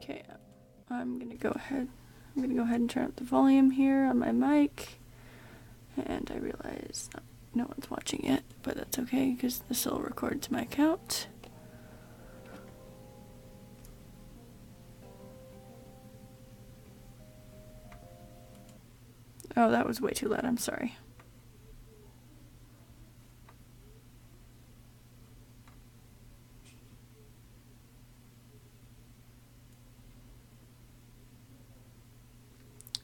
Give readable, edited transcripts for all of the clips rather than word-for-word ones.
Okay, I'm gonna go ahead and turn up the volume here on my mic. And I realize no one's watching it, but that's okay because this will record to my account. Oh, that was way too loud, I'm sorry.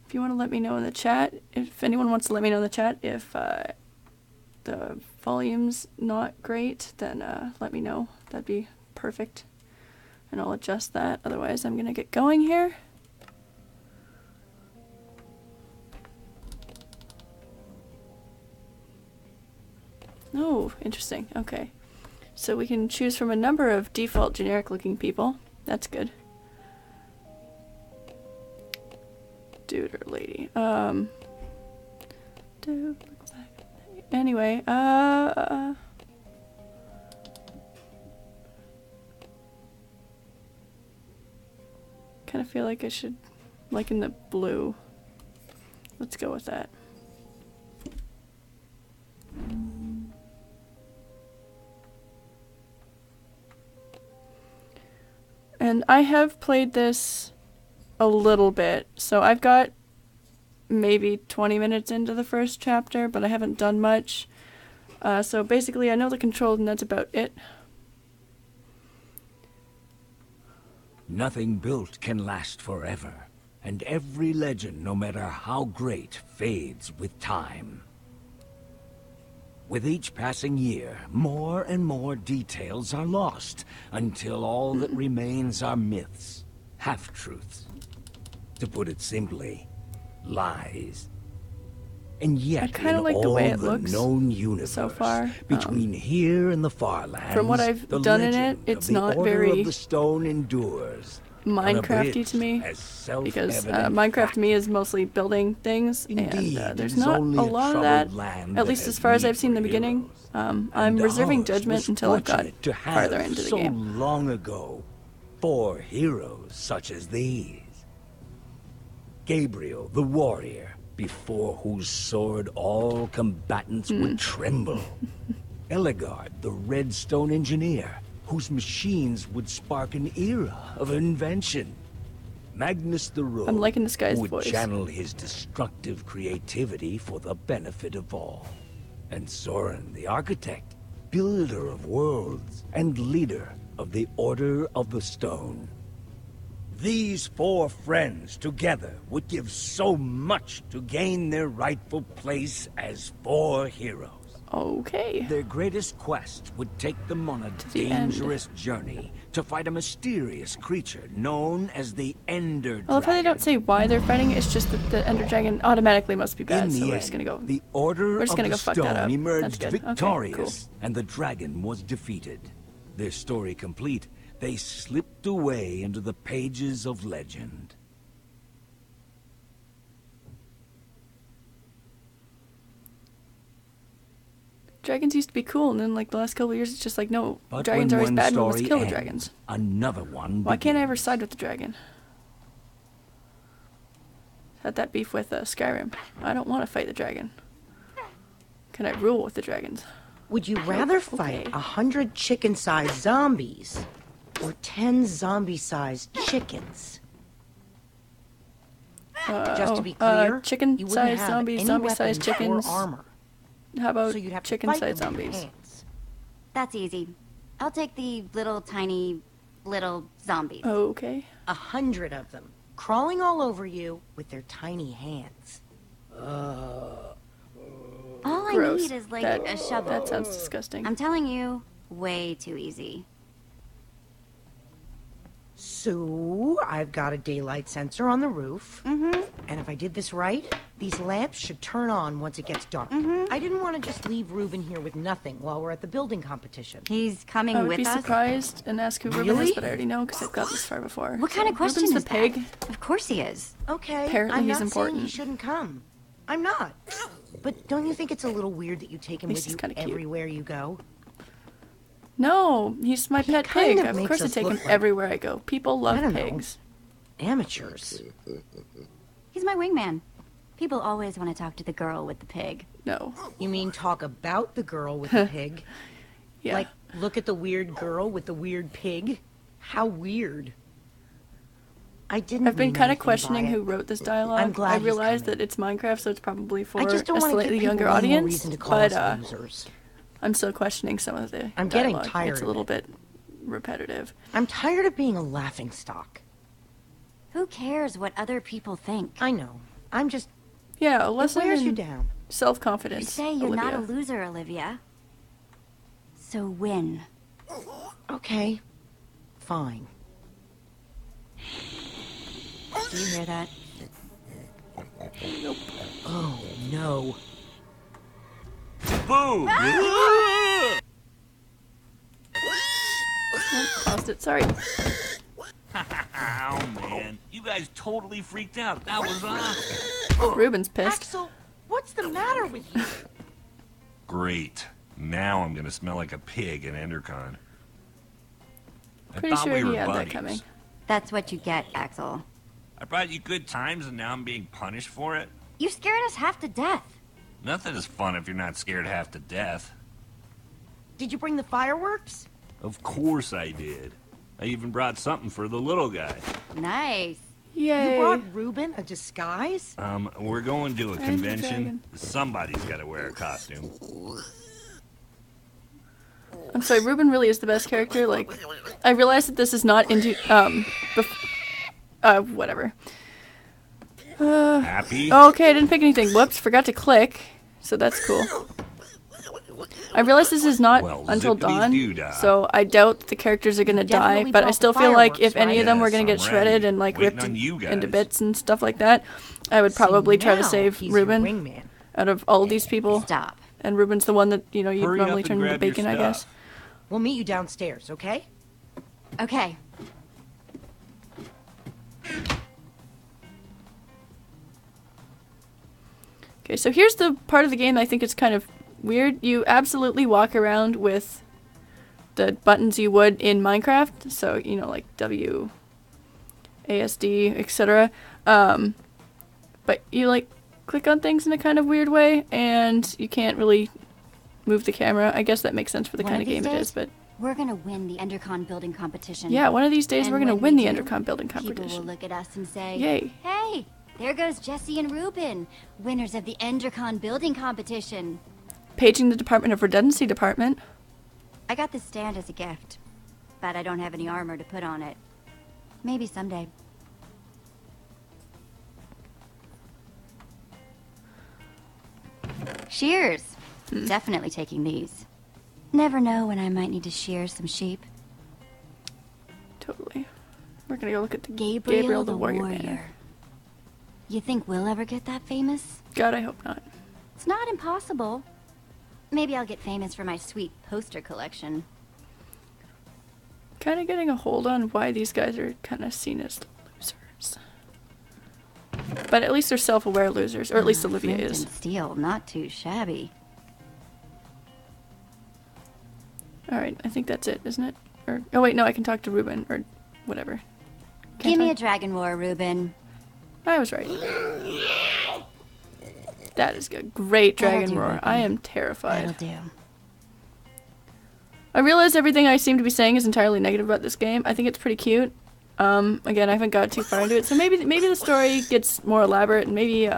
If you want to let me know in the chat, if anyone wants to let me know in the chat if the volume's not great, then let me know. That'd be perfect. And I'll adjust that. Otherwise, I'm going to get going here. Oh, interesting. Okay. So we can choose from a number of default generic looking people. That's good. Dude or lady. Dude, look back. Anyway, kind of feel like I should like in the blue. Let's go with that. And I have played this a little bit, so I've got maybe 20 minutes into the first chapter, but I haven't done much. So basically I know the controls and that's about it. Nothing built can last forever, and every legend, no matter how great, fades with time. With each passing year, more and more details are lost, until all that remains are myths, half-truths. To put it simply, lies. And yet, I kind of in like the all way it the looks known universe, so far. between here and the far lands, From what I've the done in it, legend it's of the not Order very of the Stone endures, Minecrafty to me, because Minecraft to me is mostly building things, Indeed, and there's it is not a only a lot of troubled that, land at that least has as far as need I've seen in the for beginning. heroes. I'm reserving ours judgment was until I've got fortunate to have farther into the so game. long ago, 4 heroes such as these. Gabriel, the warrior, before whose sword all combatants would tremble. Eligard, the redstone engineer, whose machines would spark an era of invention. Magnus the Rogue, I'm liking this guy's who would voice. channel his destructive creativity for the benefit of all. And Soren, the architect, builder of worlds, and leader of the Order of the Stone. These 4 friends together would give so much to gain their rightful place as 4 heroes. Okay. Their greatest quest would take them on a the end. dangerous journey to fight a mysterious creature known as the Ender Dragon. I love how they don't say why they're fighting, it's just that the Ender Dragon automatically must be bad, In so the we're end, just gonna go. the Order we're just of gonna the go fuck that Stone up. emerged That's good. victorious, Okay, cool. and the dragon was defeated. Their story complete, they slipped away into the pages of legend. Dragons used to be cool, and then like the last couple of years, it's just like, no, But dragons when are always one bad, but let's story kill the ends, dragons. Another one Why can't I ever begins. side with the dragon? Had that beef with Skyrim. I don't want to fight the dragon. Can I rule with the dragons? Would you rather fight Okay. 100 chicken-sized zombies or 10 zombie-sized chickens? Just to be clear, you wouldn't chicken-sized have zombies, any zombie-sized weapons chickens. or armor, How about so you'd have to chicken-sized fight them with your zombies? hands. That's easy. I'll take the little tiny little zombies. Okay. 100 of them, crawling all over you with their tiny hands. All Gross. I need is like That- a shovel. That sounds disgusting. I'm telling you, way too easy. So, I've got a daylight sensor on the roof. Mm-hmm. And if I did this right, these lamps should turn on once it gets dark. I didn't want to just leave Reuben here with nothing while we're at the building competition. He's coming I would with be us. surprised and ask who Reuben is, Really? but I already know because I've got this far before. What kind of question Reuben's is the pig. that? Of course he is. Okay, Apparently I'm he's not saying he important. shouldn't come. I'm not. But don't you think it's a little weird that you take him He's with just you kinda cute. everywhere you go? No, he's my pet kind pig. of Of makes course I us take him look like- everywhere I go. People love I don't know. pigs. Amateurs. He's my wingman. People always want to talk to the girl with the pig. No. You mean talk about the girl with the pig? Yeah. Like, look at the weird girl with the weird pig? How weird. I've been kind of questioning who who wrote this dialogue. I'm glad I he's realized coming. that it's Minecraft, so it's probably for I just don't a want to slightly give people younger one more audience. reason to call But us losers. I'm still questioning some of the I'm getting dialogue. tired It's a of little it. bit repetitive. I'm tired of being a laughingstock. Who cares what other people think? I know. I'm just... Yeah, a It lesson wears you in down. You self-confidence. say you're not a Olivia. loser, Olivia. So win. Okay. Fine. Do you hear that? Nope. Oh, no. Boom! Lost it. Sorry. Oh, man. You guys totally freaked out. That was awesome. Ruben's pissed. Axel, what's the matter with you? Great. Now I'm gonna smell like a pig in Endercon. I Pretty thought sure we were he had that buddies. coming. That's what you get, Axel. I brought you good times and now I'm being punished for it? You scared us half to death. Nothing is fun if you're not scared half to death. Did you bring the fireworks? Of course I did. I even brought something for the little guy. Nice. Yay. You brought Ruben a disguise? We're going to a Ender convention. dragon. Somebody's gotta wear a costume. I'm sorry, Ruben really is the best character. Like, I realize that this is not into whatever. Happy? Okay, I didn't pick anything. Whoops, forgot to click. So that's cool. I realize this is not Well, until dawn, zippity-doo-dah. so I doubt the characters are gonna die. definitely But I brought still the feel like if fireworks, any of them were right? gonna get Yes, I'm shredded ready. and like Waiting ripped on you into guys. bits and stuff like that, I would probably try to now save he's your Ruben wingman. out of all of these people. Stop. And Ruben's the one that you Hurry up normally and turn into grab your bacon, I guess. stuff. We'll meet you downstairs, okay? Okay. Okay, so here's the part of the game I think is kind of weird. You absolutely walk around with the buttons you would in Minecraft, so, you know, like W, ASD, etc. But you, like, click on things in a kind of weird way, and you can't really move the camera. I guess that makes sense for the One kind of of game these it days, is, but we're gonna win the Endercon building competition. yeah, one of these days And we're gonna when win we the do, Endercon building People will competition. look at us and say, Yay. Hey, there goes Jesse and Ruben, winners of the Endercon building competition. Paging the Department of Redundancy Department. I got this stand as a gift, but I don't have any armor to put on it. Maybe someday. Shears. Definitely taking these. Never know when I might need to shear some sheep. Totally. We're gonna go look at the Gabriel the Warrior banner. You think we'll ever get that famous? God, I hope not. It's not impossible. Maybe I'll get famous for my sweet poster collection. Kind of getting a hold on why these guys are kind of seen as losers. But at least they're self-aware losers, or at least Olivia Flint is. and steel, not too shabby. Alright, I think that's it, isn't it? Or oh wait, no, I can talk to Ruben, or whatever. Can't Give me a I? dragon roar, Ruben. I was right. That is a great That'll dragon do, roar. Ruben. I am terrified. That'll do. I realize everything I seem to be saying is entirely negative about this game. I think it's pretty cute. Again, I haven't got too far into it, so maybe the story gets more elaborate, and maybe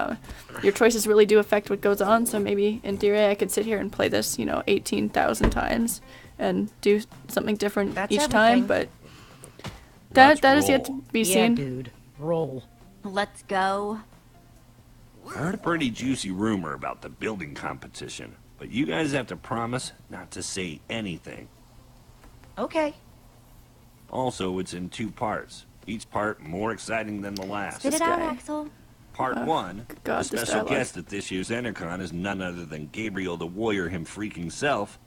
your choices really do affect what goes on. So maybe, in theory, I could sit here and play this, 18,000 times and do something different That's each time. everything. But that Let's is yet to roll. be Yeah, seen. dude. Roll. Let's go. I heard a pretty juicy rumor about the building competition, but you guys have to promise not to say anything. Okay. Also, it's in 2 parts. Each part more exciting than the last. Spit This it out, guy. Axel. Part 1, God, the this special dialogue. guest at this year's Endercon is none other than Gabriel the Warrior him freaking self.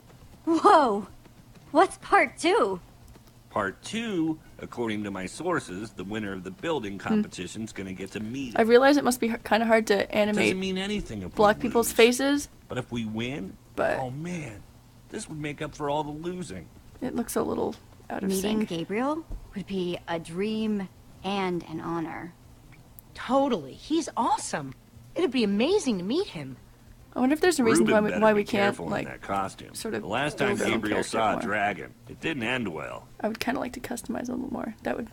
Whoa! What's part 2? Part 2, according to my sources, the winner of the building competition's gonna get to meet I him. realize it must be kind of hard to animate Doesn't mean anything if block we people's lose. faces. But if we win, But- oh man, this would make up for all the losing. It looks a little out of Meeting sync. Gabriel would be a dream and an honor. Totally. He's awesome. It'd be amazing to meet him. I wonder if there's a reason Ruben better why be we can't, careful in like, that costume. sort of the last time build our own Gabriel character saw a more. dragon, it didn't end well. I would kind of like to customize a little more. That would,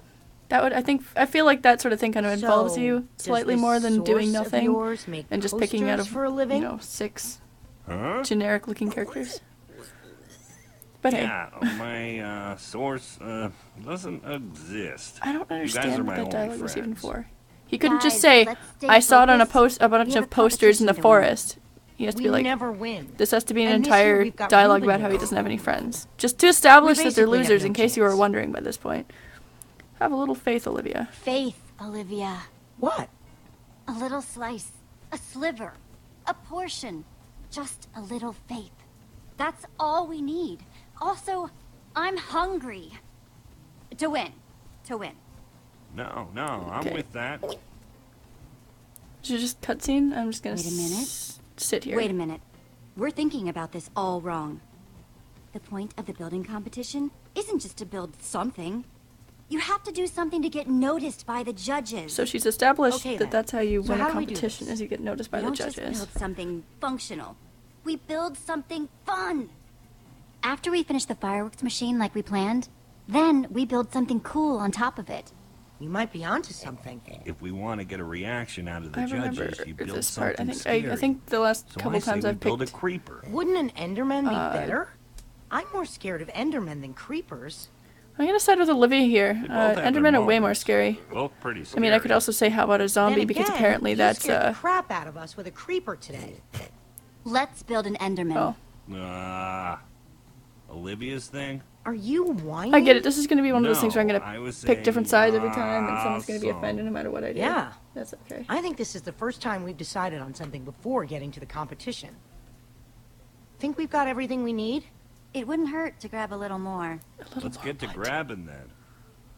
I feel like that sort of thing kind of involves you does slightly this more than doing source of nothing yours make and just picking out posters of, for a living? 6 Huh? generic-looking characters. But hey, Yeah, my source doesn't exist. I don't You guys are understand my what that only dialogue was even friends. for. He couldn't just Guys, say, let's stay "I saw it on a focused. bunch We have of a posters in the competition to win." forest." He has to We be like, never win. this has to be an And this year entire we've got dialogue Ruben about how he here. doesn't have any friends. Just to establish that they're basically have losers, no in case you were chance. wondering by this point. Have a little faith, Olivia. Faith, Olivia. What? A little slice. A sliver. A portion. Just a little faith. That's all we need. Also, I'm hungry. To win. To win. No, I'm Okay. with that. Should just cutscene? I'm just gonna Wait a minute. sit here. Wait a minute. We're thinking about this all wrong. The point of the building competition isn't just to build something. You have to do something to get noticed by the judges. So she's established Okay, that then. that's how you So win how a do we do competition, this? is you get noticed by we the don't just judges. build something functional. We build something fun. After we finish the fireworks machine like we planned, then we build something cool on top of it. You might be onto something. If we want to get a reaction out of the I remember judges, you build this part. something I scary. think the last So couple I say times we I've build picked. a creeper. Wouldn't an Enderman be better? I'm more scared of Endermen than creepers. I'm gonna side with Olivia here. both have their Endermen are way more moments. scary. Both pretty I scary. mean, I could also say how about a zombie, Then because again, apparently you that's scared the crap out of us with a creeper today. Let's build an Enderman. oh, Olivia's thing? Are you whining? I get it. This is gonna be one of those things where I'm No, gonna I was pick different saying sides every time, and someone's gonna be awesome. offended no matter what I do. Yeah. That's okay. I think this is the first time we've decided on something before getting to the competition. Think we've got everything we need? It wouldn't hurt to grab a little more. Let's get to grabbing then.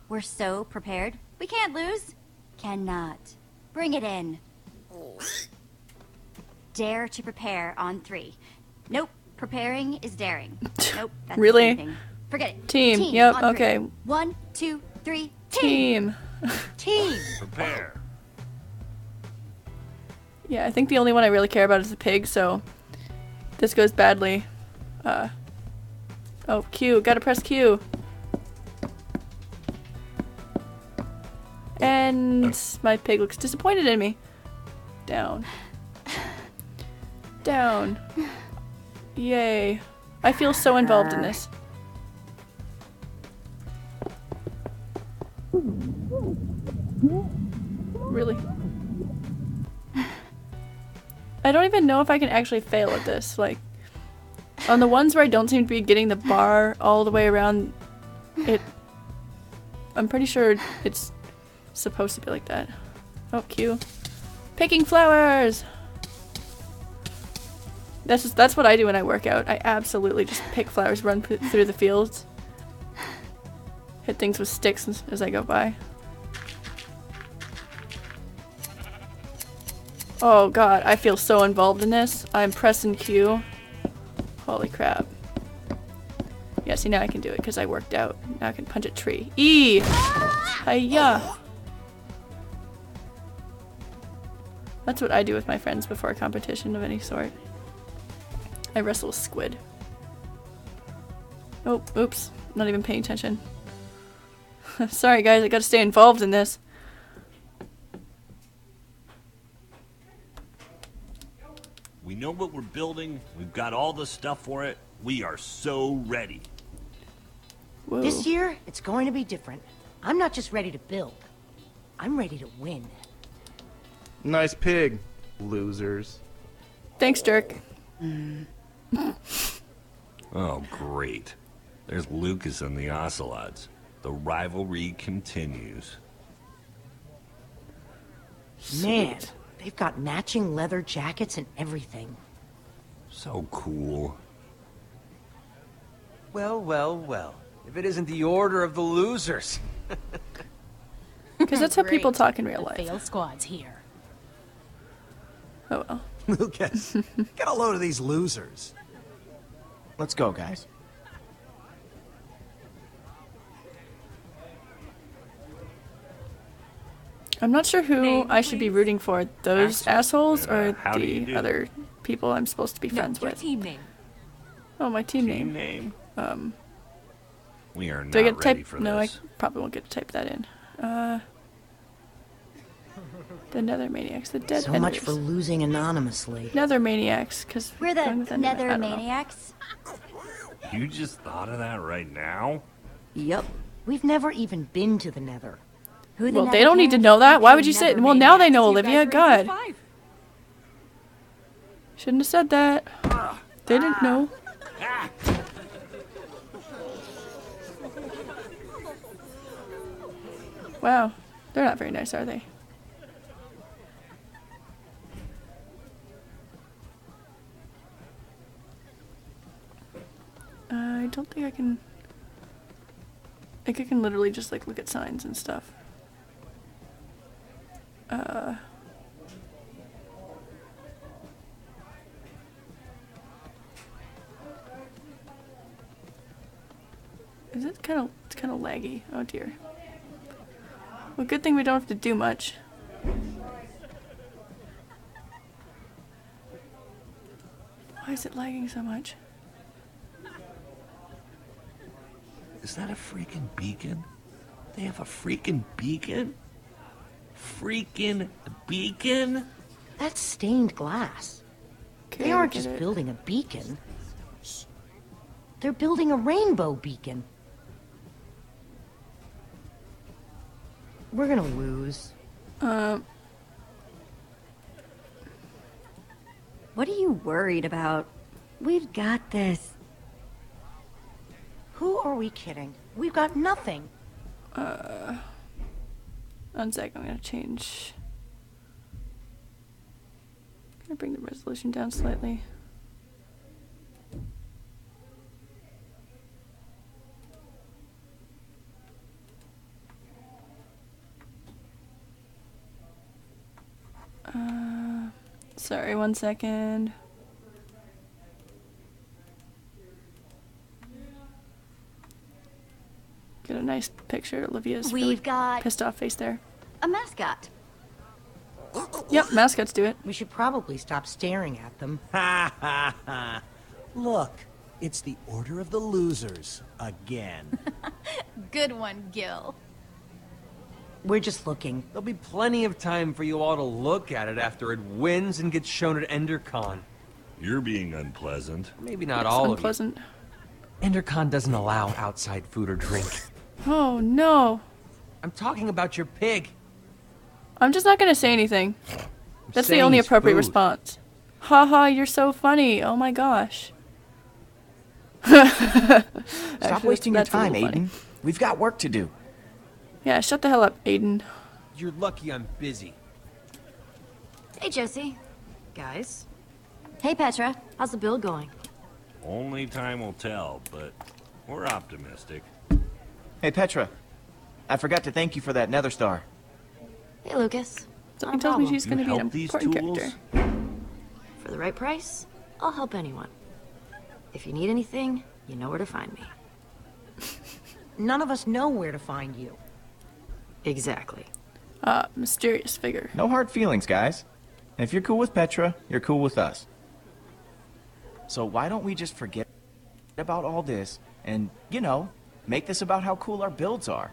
We're so prepared. We can't lose. Cannot. Bring it in. Dare to prepare on 3. Nope. Preparing is daring. Nope. That's Really? the same thing. Forget it. Team, yep, on 3. okay. 1, 2, 3. Team. Team. Team! Prepare. Yeah, I think the only one I really care about is the pig, so this goes badly. Oh, Q. Gotta press Q. And my pig looks disappointed in me. Down. Down. Yay. I feel so involved in this. Really? I don't even know if I can actually fail at this. Like, on the ones where I don't seem to be getting the bar all the way around, I'm pretty sure it's supposed to be like that. Oh, Q. Picking flowers! That's what I do when I work out. I absolutely just pick flowers, run through the fields. Hit things with sticks as I go by. Oh god, I feel so involved in this. I'm pressing Q. Holy crap. Yeah, see, now I can do it because I worked out. Now I can punch a tree. E! Hiya! That's what I do with my friends before a competition of any sort. I wrestle with squid. Oh, oops. Not even paying attention. Sorry guys, I gotta stay involved in this. We know what we're building. We've got all the stuff for it. We are so ready. Whoa. This year, it's going to be different. I'm not just ready to build. I'm ready to win. Nice pig, losers. Thanks, Dirk. Oh, great. There's Lucas and the Ocelots. The rivalry continues. Man, they've got matching leather jackets and everything. So cool. Well, well, well. If it isn't the order of the losers. Because that's how people talk in real The life. fail squad's here. Oh well. Lucas, get a load of these losers. Let's go, guys. I'm not sure who Name, I should be please. rooting for. Those assholes or how do you the do? other people I'm supposed to be No, friends your with. team name. Oh, my team Team name. name? We are Do I not get to ready type? for No, I this. probably won't get to type that in. The Nether Maniacs, the dead So much for enemies. losing anonymously. Nether Maniacs, because We're the Nether Maniacs. You just thought of that right now? Yep. We've never even been to the Nether. Who the Well, they Nether don't need to cares? know that. Why Okay, would you say? Nether Well, now they Maniacs, know, you guys Olivia. are in God. group 5. Shouldn't have said that. They didn't know. Wow. They're not very nice, are they? I don't think I can... I think I can literally just, like, look at signs and stuff. Is it kind of... It's kind of laggy. Oh, dear. Well, good thing we don't have to do much. Why is it lagging so much? Is that a freaking beacon? They have a freaking beacon? Freaking beacon? That's stained glass. Okay, They aren't we get just it. building a beacon. They're building a rainbow beacon. We're gonna lose. What are you worried about? We've got this. Who are we kidding? We've got nothing. One sec, I'm gonna change. Gonna bring the resolution down slightly. Sorry, 1 second. Get a nice picture. Olivia's really We've got pissed off face there. a mascot. Yep, mascots do it. We should probably stop staring at them. Ha ha ha. Look, it's the Order of the Losers again. Good one, Gil. We're just looking. There'll be plenty of time for you all to look at it after it wins and gets shown at EnderCon. You're being unpleasant. Maybe not It's all of unpleasant. you. EnderCon doesn't allow outside food or drink. Oh no. I'm talking about your pig. I'm just not gonna say anything. That's the saying only it's appropriate food. response. Haha, you're so funny. Oh my gosh. Stop Actually, wasting your that's a time, little funny. Aiden. We've got work to do. Yeah, shut the hell up, Aiden. You're lucky I'm busy. Hey, Jesse. Guys. Hey, Petra. How's the build going? Only time will tell, but we're optimistic. Hey, Petra. I forgot to thank you for that Nether Star. Hey, Lucas. Something tells me problem. she's gonna be an help these important tools? character. For the right price, I'll help anyone. If you need anything, you know where to find me. None of us know where to find you. Exactly. Mysterious figure. No hard feelings, guys. And if you're cool with Petra, you're cool with us. So why don't we just forget about all this and, you know, make this about how cool our builds are?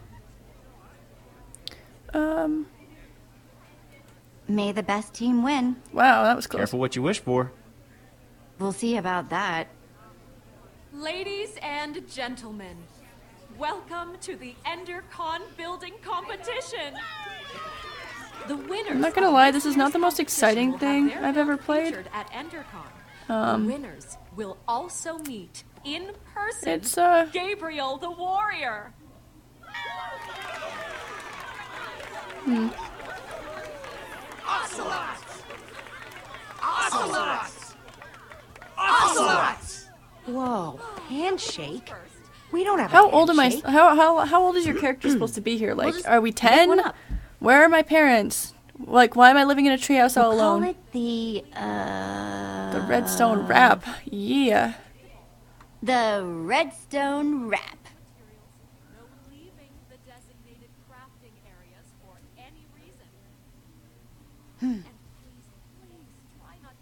May the best team win. Wow, that was close. Careful what you wish for. We'll see about that. Ladies and gentlemen, welcome to the EnderCon building competition. The winners. I'm not gonna of lie, this is not year's the most competition exciting will have thing their I've ever build played. featured at EnderCon. The winners will also meet in person. It's, Gabriel the Warrior. Whoa, handshake? We don't have How a old am I? handshake. How old is your character supposed to be here? Like, just are we make 10? one up. Where are my parents? Like, why am I living in a treehouse all We'll call alone? it the Redstone Wrap. Yeah. The Redstone Wrap. No leaving the designated crafting areas for any reason.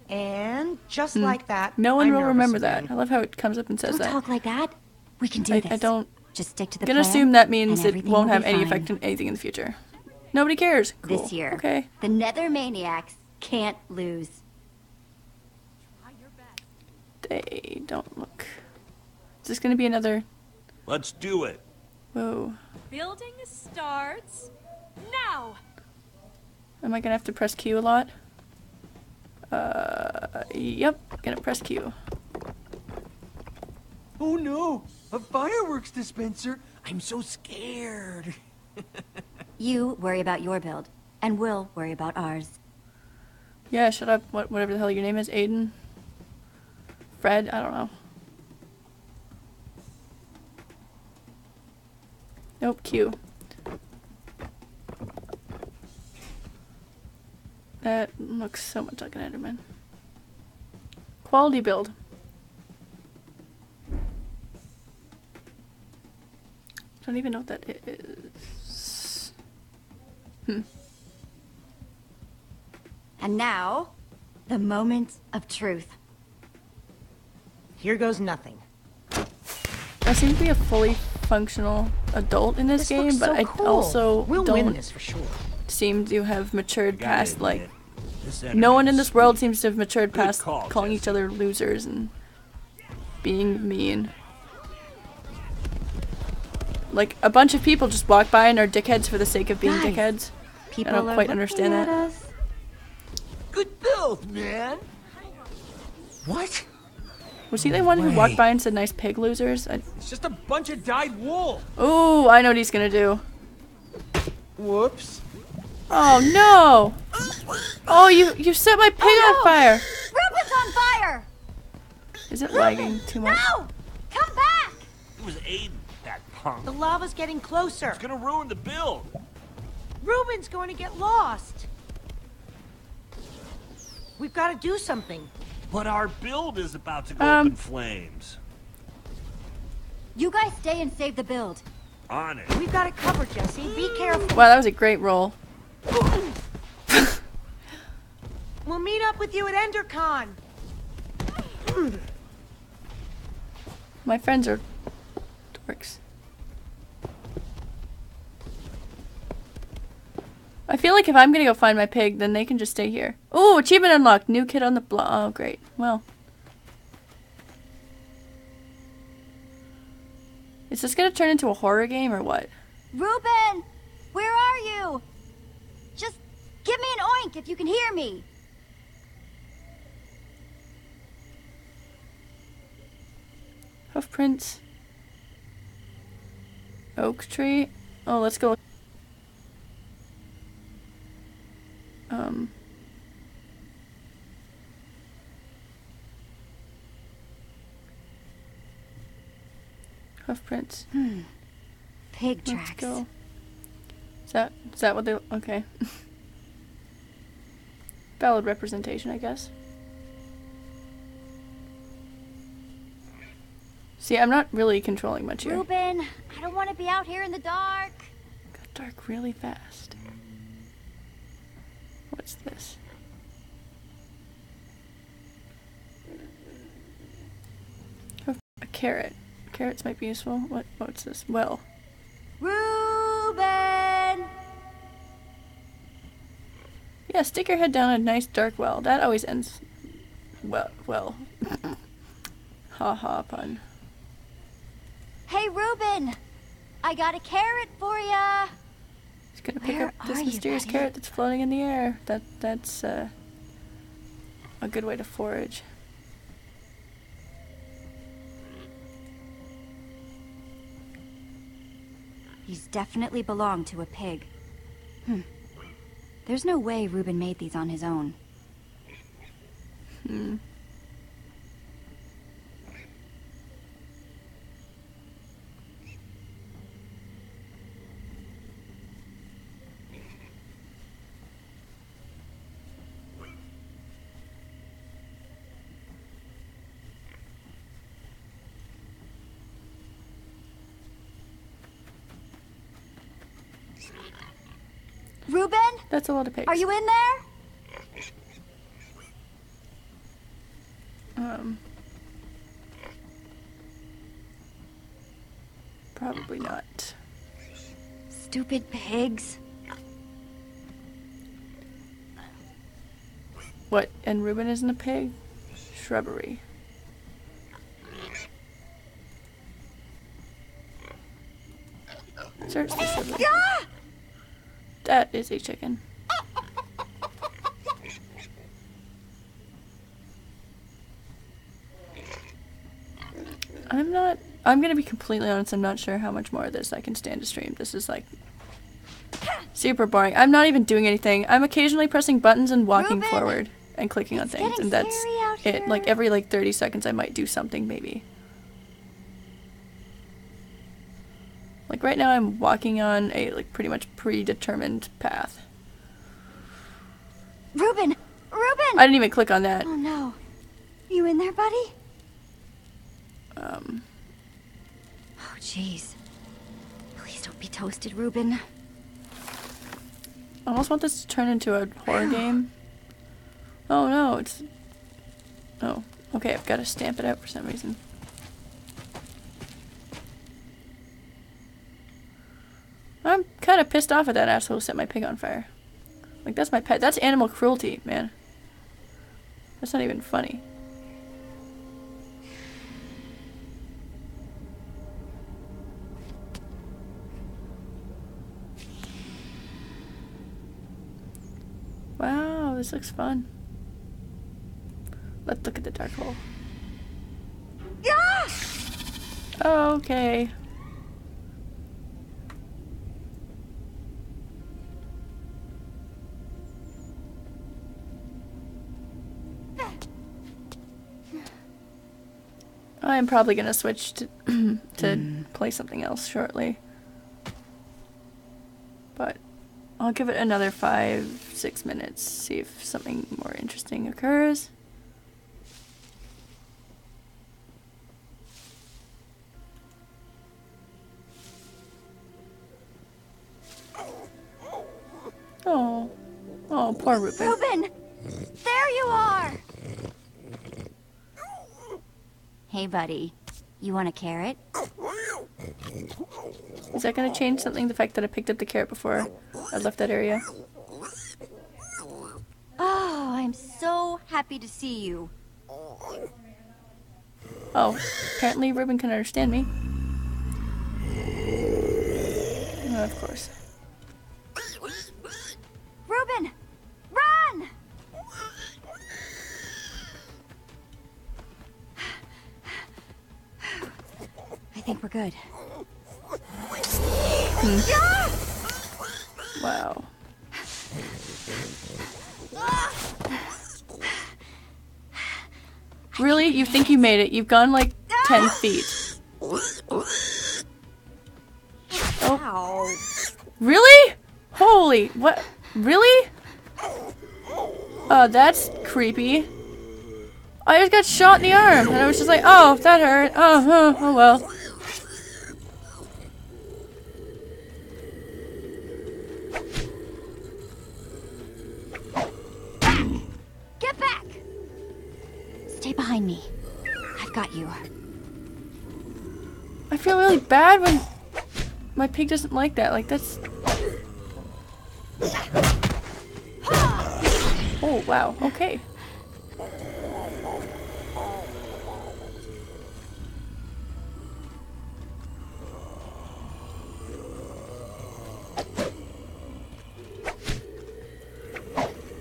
And just like that, No one I'm will nervous remember again. that. I love how it comes up and says Don't that. talk like that. We can do this. I don't. Just stick to the I'm gonna plan, assume that means and it everything won't will have be any fine. effect on anything in the future. Nobody cares. Cool. This year, Okay. the Nether Maniacs can't lose. They don't look. Is this gonna be another? Let's do it. Whoa. Building starts now. Am I gonna have to press Q a lot? Yep. Gonna press Q. Oh no! A fireworks dispenser! I'm so scared. You worry about your build, and we'll worry about ours. Yeah. Shut up. Whatever the hell your name is, Aiden. Fred. I don't know. Nope. Q. That looks so much like an Enderman. Quality build. Don't even know what that is. And now, the moment of truth. Here goes nothing. I seem to be a fully functional adult in this game, looks but so I cool. also We'll don't win this for sure. seem to have matured Gotta past, like, admit, this no one in enemy's this world sweet. seems to have matured Good past call, calling Jesse. each other losers and being mean. Like, a bunch of people just walk by and are dickheads for the sake of being Guys, dickheads. People I don't are quite looking understand at that. us. Good build, man. What? Was he the one who walked by and said nice pig losers? It's just a bunch of dyed wool. Ooh, I know what he's gonna do. Whoops. Oh no! Oh, you set my pig on fire! Ruben's on fire! Is it lagging too much? No! Come back! It was Aiden, that punk. The lava's getting closer. It's gonna ruin the build. Ruben's going to get lost. We've got to do something. But our build is about to go up in flames. You guys stay and save the build. On it. We've got it covered, Jesse. Be careful. Wow, that was a great roll. We'll meet up with you at EnderCon. My friends are dorks. I feel like if I'm gonna go find my pig, then they can just stay here. Ooh, achievement unlocked. New kid on the block. Oh, great. Well. Is this gonna turn into a horror game or what? Ruben! Where are you? Just give me an oink if you can hear me. Hoof prints. Oak tree. Oh, let's go. Hoof prints. Pig Let's tracks. go. Is that what they? Okay. Valid representation, I guess. See, I'm not really controlling much here. Ruben, I don't want to be out here in the dark. Got dark really fast. What's this? Oh, a carrot. Carrots might be useful. What's this? Well. Ruben! Yeah, stick your head down a nice dark well. That always ends well. Ha ha pun. Hey, Ruben! I got a carrot for ya! Just gonna pick Where up this are you, mysterious buddy? carrot that's floating in the air. That's a good way to forage. These definitely belong to a pig. There's no way Ruben made these on his own. Ruben? That's a lot of pigs. Are you in there? Probably not. Stupid pigs. What? And Reuben isn't a pig? Shrubbery. Search the shrubbery. That is a chicken. I'm gonna be completely honest, I'm not sure how much more of this I can stand to stream. This is like super boring. I'm not even doing anything. I'm occasionally pressing buttons and walking forward and clicking on things, and that's it. Like every 30 seconds I might do something maybe. Like right now I'm walking on a pretty much predetermined path. Reuben! Reuben! I didn't even click on that. Oh no. You in there, buddy? Oh jeez. Please don't be toasted, Reuben. I almost want this to turn into a horror game. Oh no, it's... Oh, okay, I've got to stamp it out for some reason. I'm kind of pissed off at that asshole who set my pig on fire. Like, that's my pet. That's animal cruelty, man. That's not even funny. Wow, this looks fun. Let's look at the dark hole. Yeah! Okay. I'm probably gonna switch to play something else shortly. But I'll give it another 5-6 minutes, see if something more interesting occurs. Oh. Oh, poor Reuben. Reuben! There you are! Hey, buddy. You want a carrot? Is that gonna change something, the fact that I picked up the carrot before I left that area? Oh, I'm so happy to see you. Oh, apparently Reuben can understand me. Oh, of course. Reuben! Run! I think we're good. Wow. Really? You think you made it? You've gone like 10 feet. Oh. Really? Holy, what? Really? Oh, that's creepy. I just got shot in the arm, and I was just like, oh, that hurt. Oh well. Get back! Stay behind me. I've got you. I feel really bad when my pig doesn't like that. Like, that's... Oh, wow. Okay.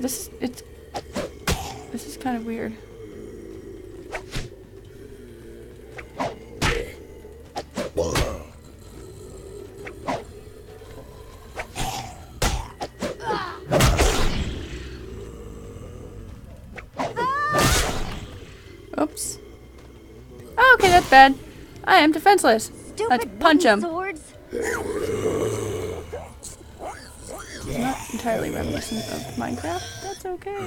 This is kind of weird. Oops. Oh, okay, that's bad. I am defenseless. Let's punch him. Swords. Not entirely reminiscent of Minecraft. That's okay.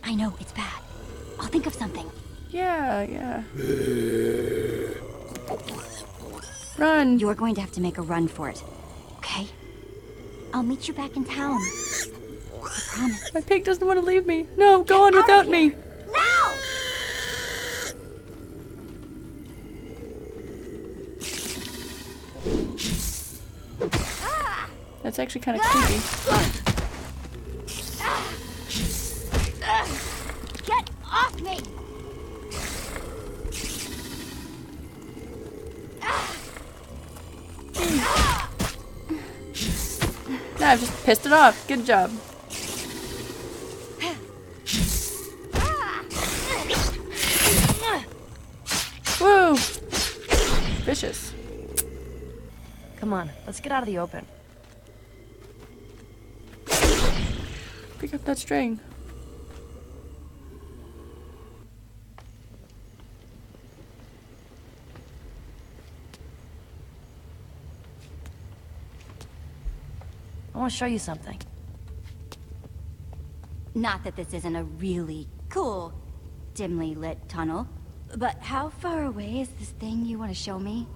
I know, it's bad. I'll think of something. Yeah. Run. You're going to have to make a run for it, okay? I'll meet you back in town. I promise. My pig doesn't want to leave me. No, go on without me. Now! That's actually kind of creepy. Get off me! Nah, I've just pissed it off. Good job. Woo! Vicious. Come on, let's get out of the open. Pick up that string. I want to show you something. Not that this isn't a really cool, dimly lit tunnel, but how far away is this thing you want to show me?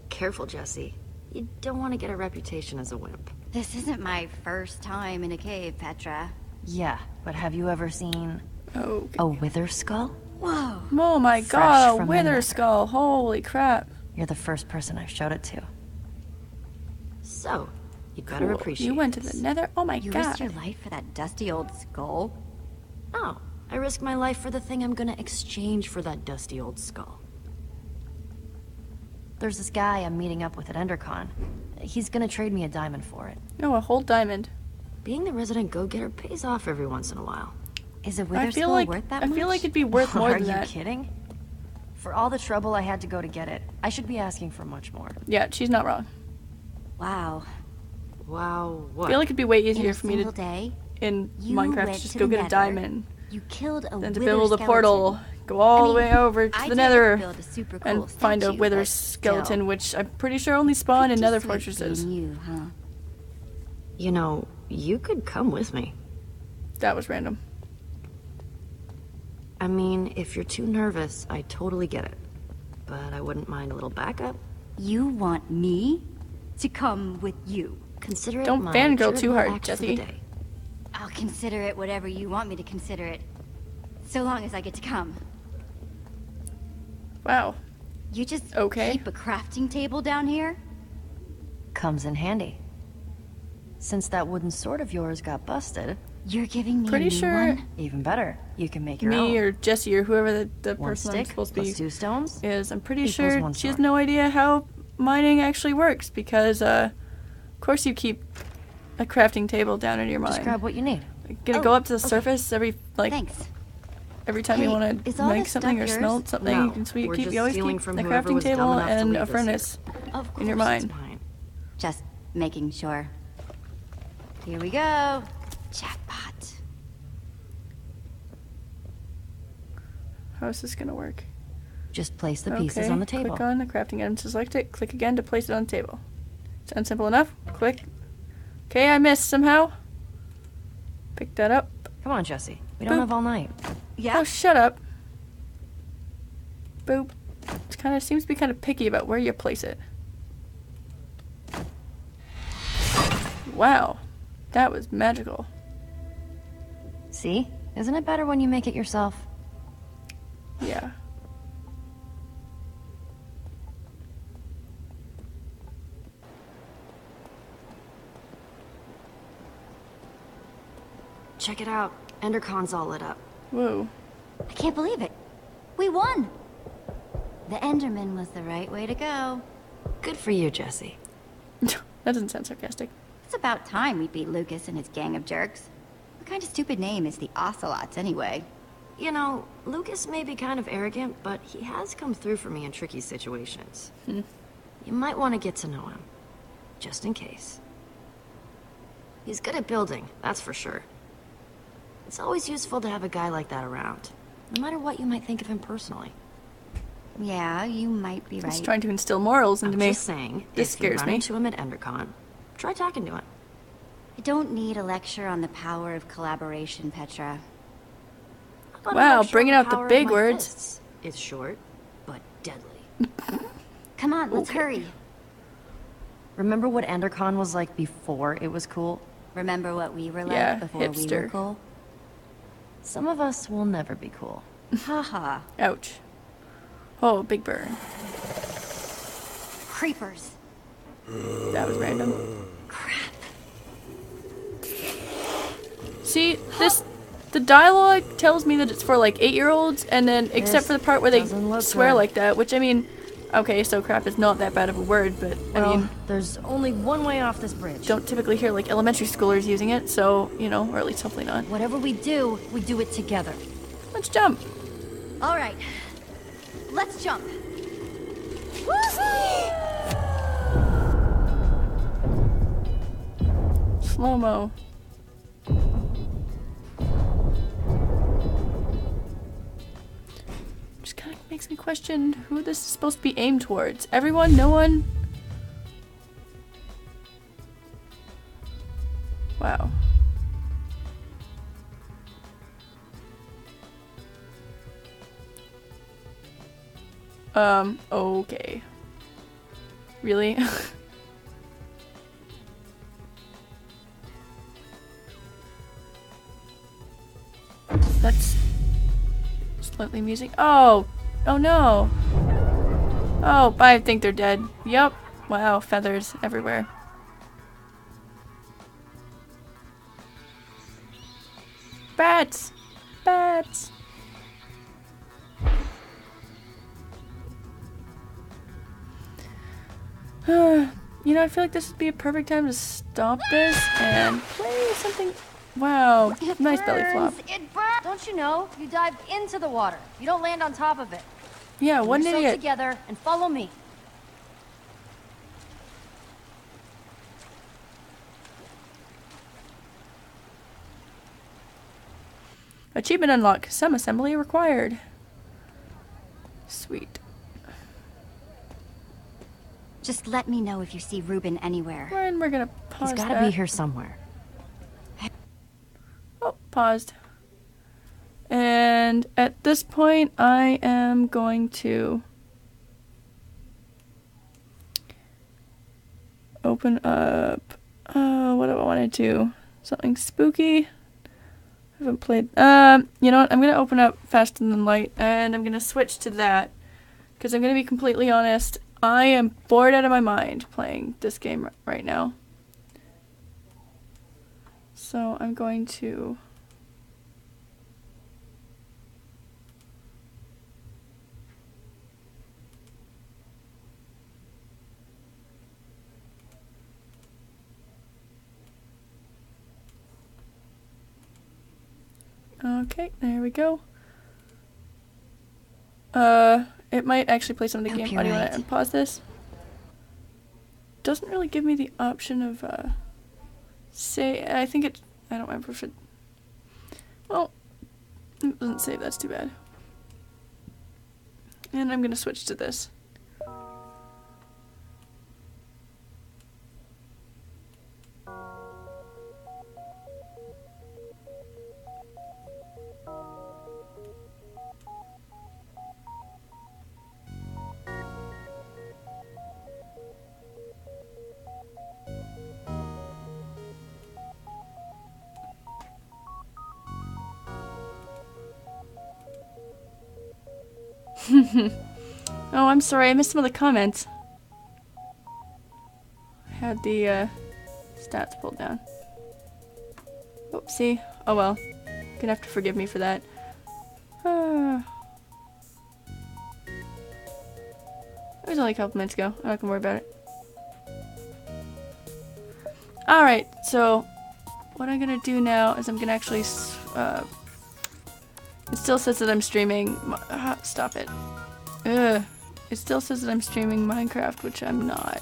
Careful, Jesse. You don't want to get a reputation as a wimp. This isn't my first time in a cave, Petra. Yeah, but have you ever seen Oh. a wither skull? Whoa. Oh my Fresh god, a from the wither nether. skull. Holy crap. You're the first person I've showed it to. So, you'd better Cool. appreciate You went to this. the nether? Oh my You god. risked your life for that dusty old skull? No, I risked my life for the thing I'm gonna exchange for that dusty old skull. There's this guy I'm meeting up with at EnderCon. He's gonna trade me a diamond for it. No, a whole diamond. Being the resident go-getter pays off every once in a while. Is a wither I feel skull like worth that I much? feel like it'd be worth more Are than you that. kidding? For all the trouble I had to go to get it, I should be asking for much more. Yeah, she's not wrong. Wow. Wow, I what? feel like it'd be way In easier a for me single to day, in you Minecraft went to just to go the get a nether, diamond you killed a than to wither build a skeleton. portal, go all the way over to I the did nether build a super cool and find a statue, wither but skeleton, still. which I'm pretty sure only spawn in Pretty nether sweet fortresses. being you, huh? You know, you could come with me. That was random. I mean, if you're too nervous, I totally get it. But I wouldn't mind a little backup. You want me to come with you? Consider it Don't my fangirl charitable too hard, act for the Jesse. day. I'll consider it whatever you want me to consider it. So long as I get to come. Wow. You just Okay. keep a crafting table down here? Comes in handy. Since that wooden sword of yours got busted, You're giving me Pretty a new sure one? even better. You can make your own. me or Jesse or whoever the One person I'm stick supposed to plus be 2 stones. is, I'm pretty equals sure one she has sword. no idea how mining actually works because, of course you keep a crafting table down in your Just mine. grab what you need. Gonna go up to the surface every Thanks. every time you Hey, want is to all make this something or stuff smelt yours? something. No, You can we're keep just you always stealing keep from a whoever crafting was dumb table enough to and leave a this here. furnace Of in your course mine. It's mine. Just making sure. Here we go. Jackpot. How is this gonna work? Just place the pieces Okay, on the table. click on the crafting item to select it. Click again to place it on the table. Sounds simple enough. Click. Okay, I missed somehow. Pick that up. Come on, Jesse. We don't Boop. have all night. Yeah. Oh, shut up. Boop. It kind of seems to be kind of picky about where you place it. Wow, that was magical. See? Isn't it better when you make it yourself? Yeah. Check it out. EnderCon's all lit up. Whoa. I can't believe it. We won. The Enderman was the right way to go. Good for you, Jesse. That doesn't sound sarcastic. It's about time we beat Lucas and his gang of jerks. What kind of stupid name is the Ocelots anyway? You know, Lucas may be kind of arrogant, but he has come through for me in tricky situations. You might want to get to know him. Just in case. He's good at building, that's for sure. It's always useful to have a guy like that around, no matter what you might think of him personally. Yeah, you might be right. He's trying to instill morals into I'm me. just saying, This if you scares run me. into him at EnderCon, try talking to him. I don't need a lecture on the power of collaboration, Petra. How about a Wow, lecture bringing on out the power of big my words. fists? It's short, but deadly. Come on, let's Okay. hurry. Remember what EnderCon was like before it was cool? Remember what we were like Yeah, before we were hipster. cool? Some of us will never be cool. Haha. Ouch. Oh, big burn. Creepers. That was random. Crap. See, the dialogue tells me that it's for like 8-year-olds, and then except for the part where they swear like that, which I mean, okay, so crap is not that bad of a word, but I mean, there's only one way off this bridge. don't typically hear like elementary schoolers using it, so you know, or at least hopefully not. Whatever we do it together. Let's jump. All right. Let's jump. Slow-mo. Just kind of makes me question who this is supposed to be aimed towards. Everyone? No one? Wow. Okay. Really? That's slightly amusing. Oh! Oh no! Oh, I think they're dead. Yup. Wow, feathers everywhere. Bats! Bats! You know, I feel like this would be a perfect time to stop this and play something. Wow, nice belly flop. It burns. Don't you know? You dive into the water. You don't land on top of it. Yeah, what an You're idiot. together and follow me. Achievement unlock. Some assembly required. Sweet. Just let me know if you see Ruben anywhere. And we're gonna pause He's gotta that. be here somewhere. Oh, paused. And at this point, I am going to open up. What do I want to do? Something spooky. I haven't played. You know what? I'm gonna open up Faster Than Light, and I'm gonna switch to that because I'm gonna be completely honest. I am bored out of my mind playing this game right now. So I'm going to. Okay, there we go. It might actually play some of the Hope game you're audio right. and pause this. Doesn't really give me the option of, say, I think it, I don't remember if it, well, it doesn't save, that's too bad. And I'm gonna switch to this. Oh, I'm sorry, I missed some of the comments. I had the stats pulled down. Oopsie. Oh well. You're gonna have to forgive me for that. It was only a couple minutes ago. I'm not gonna worry about it. Alright, so what I'm gonna do now is I'm gonna actually it still says that I'm streaming. Stop it. Ugh. It still says that I'm streaming Minecraft, which I'm not.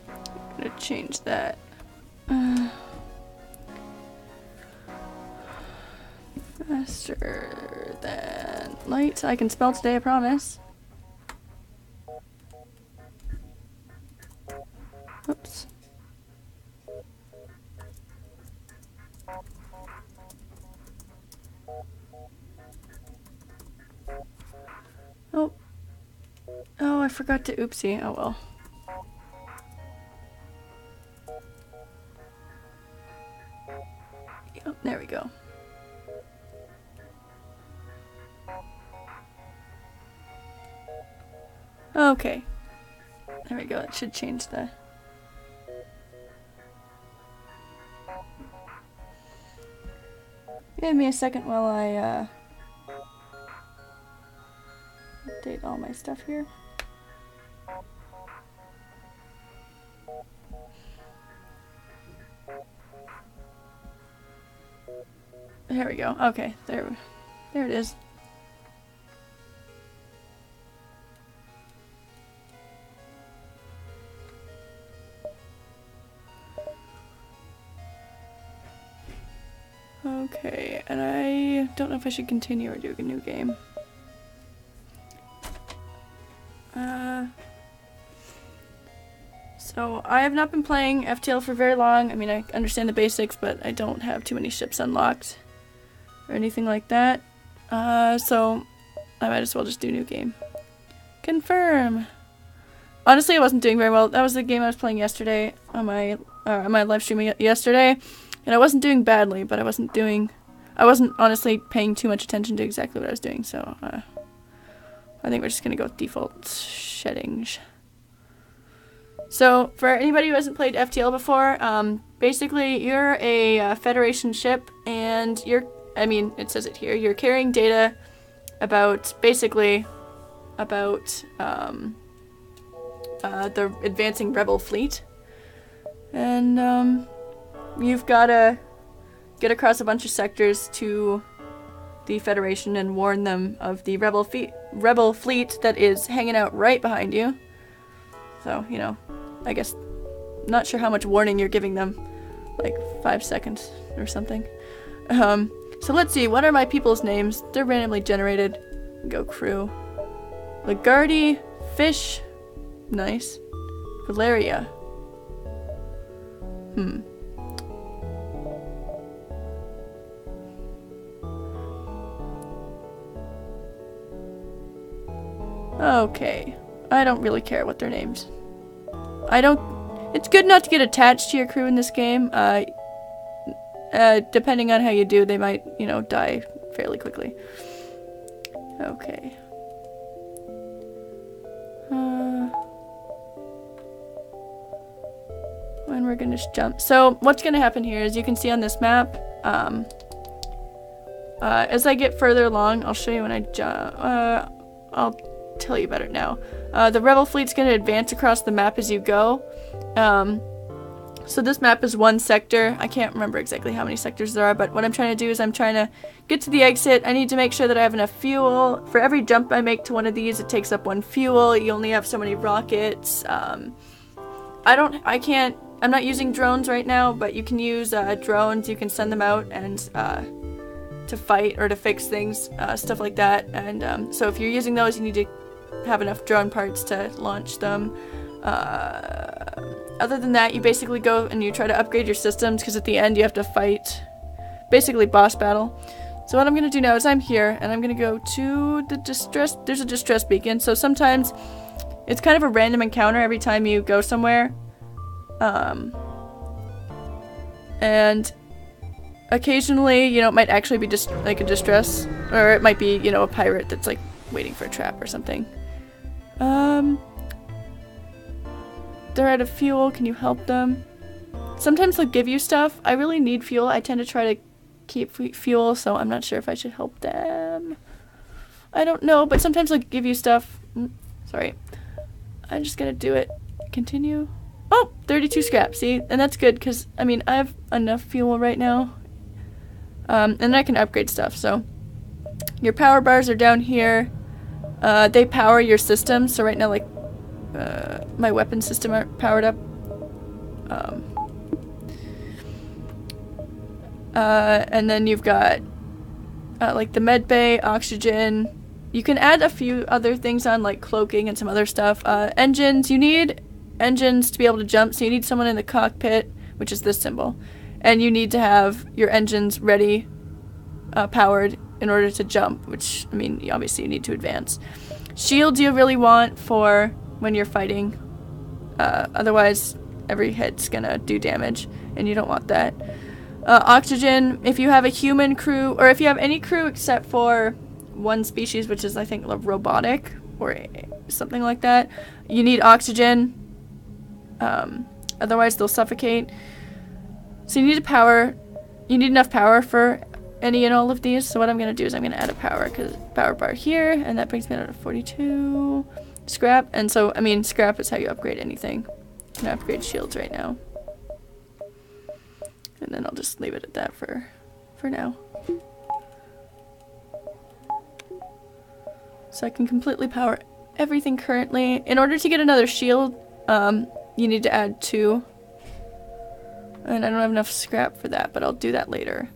I'm gonna change that. Faster than light. I can spell today, I promise. Oh. Oh, I forgot to oopsie. Oh well. Yep, there we go. Okay. There we go. It should change the... Give me a second while I update all my stuff here. There we go. Okay, there it is. Okay, and I don't know if I should continue or do a new game. So I have not been playing FTL for very long. I mean, I understand the basics, but I don't have too many ships unlocked or anything like that. So I might as well just do a new game. Confirm. Honestly, I wasn't doing very well. That was the game I was playing yesterday on my live streaming yesterday, and I wasn't doing badly, but I wasn't honestly paying too much attention to exactly what I was doing. So I think we're just gonna go with default settings. So for anybody who hasn't played FTL before, basically you're a Federation ship, and it says it here, you're carrying data about the advancing rebel fleet, and you've got to get across a bunch of sectors to the Federation and warn them of the rebel fleet that is hanging out right behind you. So, you know, I guess, not sure how much warning you're giving them, like 5 seconds or something. So let's see, what are my people's names? They're randomly generated. Go crew. Lagarde, Fish, nice. Valeria. Okay. I don't really care what their names. It's good not to get attached to your crew in this game. Depending on how you do, they might, you know, die fairly quickly. Okay. And we're gonna just jump. So what's gonna happen here is you can see on this map, as I get further along, I'll show you when I jump. I'll tell you about it now. The rebel fleet's gonna advance across the map as you go. So this map is one sector. I can't remember exactly how many sectors there are, but what I'm trying to do is I'm trying to get to the exit. I need to make sure that I have enough fuel. For every jump I make to one of these, it takes up 1 fuel. You only have so many rockets. I'm not using drones right now, but you can use drones. You can send them out and to fight or to fix things, stuff like that. And so if you're using those, you need to have enough drone parts to launch them. Other than that, you basically go and you try to upgrade your systems, because at the end you have to fight basically boss battle. So what I'm going to do now is I'm here and I'm going to go to the distress. There's a distress beacon, so sometimes it's kind of a random encounter every time you go somewhere. And occasionally, you know, it might actually be just like a distress, or it might be, you know, a pirate that's like waiting for a trap or something. They're out of fuel. Can you help them? Sometimes they'll give you stuff. I really need fuel. I tend to try to keep fuel, so I'm not sure if I should help them. I don't know, but sometimes they'll give you stuff. Sorry. I'm just gonna do it. Continue. Oh, 32 scrap. See? And that's good, because, I mean, I have enough fuel right now. And I can upgrade stuff, so. Your power bars are down here. They power your systems, so right now, like, my weapon system aren't powered up. And then you've got like the med bay, oxygen. You can add a few other things on, like cloaking and some other stuff. Engines. You need engines to be able to jump, so you need someone in the cockpit, which is this symbol. And you need to have your engines ready powered in order to jump, which, I mean, obviously you need to advance. Shields you really want for when you're fighting. Otherwise, every hit's gonna do damage, and you don't want that. Oxygen, if you have a human crew, or if you have any crew except for one species, which is, I think, robotic, or something like that, you need oxygen. Otherwise, they'll suffocate. So you need enough power for any and all of these. So what I'm going to do is I'm going to add a power bar here, and that brings me down to 42 scrap. And so, I mean, scrap is how you upgrade anything. I'm going to upgrade shields right now. And then I'll just leave it at that for now. So I can completely power everything currently. In order to get another shield, you need to add 2. And I don't have enough scrap for that, but I'll do that later.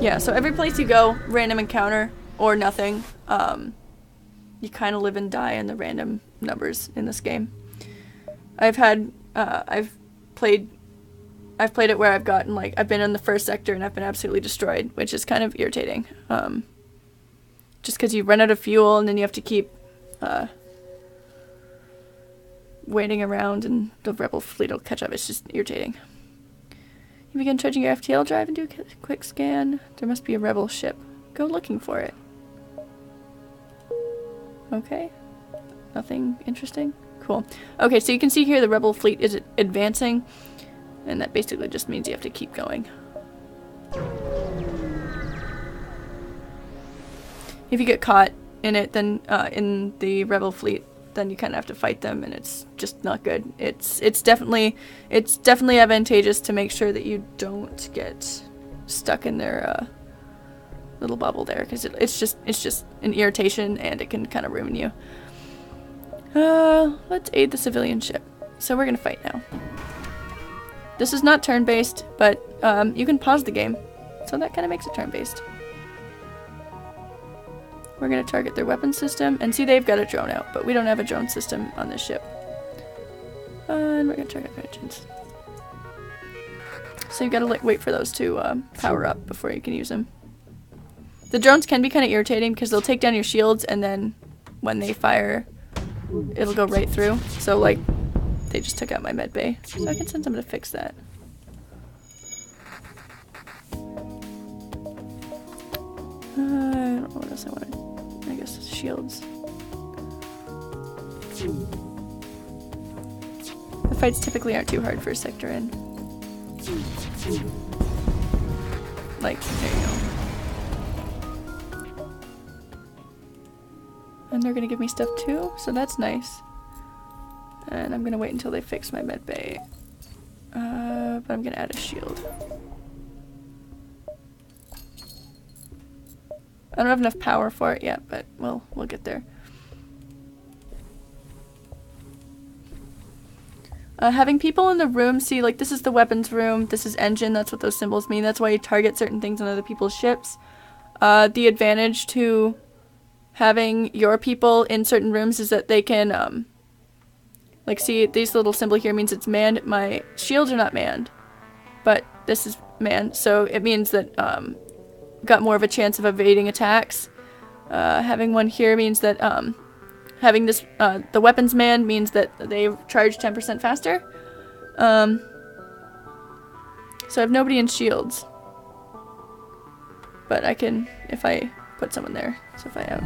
Yeah, so every place you go, random encounter or nothing, you kind of live and die in the random numbers in this game. I've played it where I've gotten, like, I've been in the first sector and I've been absolutely destroyed, which is kind of irritating. Just because you run out of fuel and then you have to keep waiting around and the rebel fleet will catch up. It's just irritating. You begin charging your FTL drive and do a quick scan. There must be a rebel ship. Go looking for it. Okay. Nothing interesting? Cool. Okay, so you can see here the rebel fleet is advancing, and that basically just means you have to keep going. If you get caught in it, then in the rebel fleet, then you kind of have to fight them, and it's just not good. It's definitely advantageous to make sure that you don't get stuck in their little bubble there, because it's just an irritation, and it can kind of ruin you. Let's aid the civilian ship. So we're gonna fight now. This is not turn-based, but you can pause the game, so that kind of makes it turn-based. We're gonna target their weapon system, and see, they've got a drone out, but we don't have a drone system on this ship. And we're gonna target their engines. So you've got to wait for those to power up before you can use them. The drones can be kind of irritating because they'll take down your shields, and then when they fire, it'll go right through. So, like, they just took out my med bay. So I can send someone to fix that. I don't know what else I wanted. I guess shields. The fights typically aren't too hard for a sector in. Like, there you go. And they're gonna give me stuff too, so that's nice. And I'm gonna wait until they fix my med bay. But I'm gonna add a shield. I don't have enough power for it yet, but we'll get there. Having people in the room, see, like, this is the weapons room, this is engine, that's what those symbols mean. That's why you target certain things on other people's ships. The advantage to having your people in certain rooms is that they can, like, see, this little symbol here means it's manned. My shields are not manned, but this is manned, so it means that, got more of a chance of evading attacks. Having one here means that, having this, the weapons manned means that they charge 10% faster. So I have nobody in shields. But I can, if I put someone there. So if I have,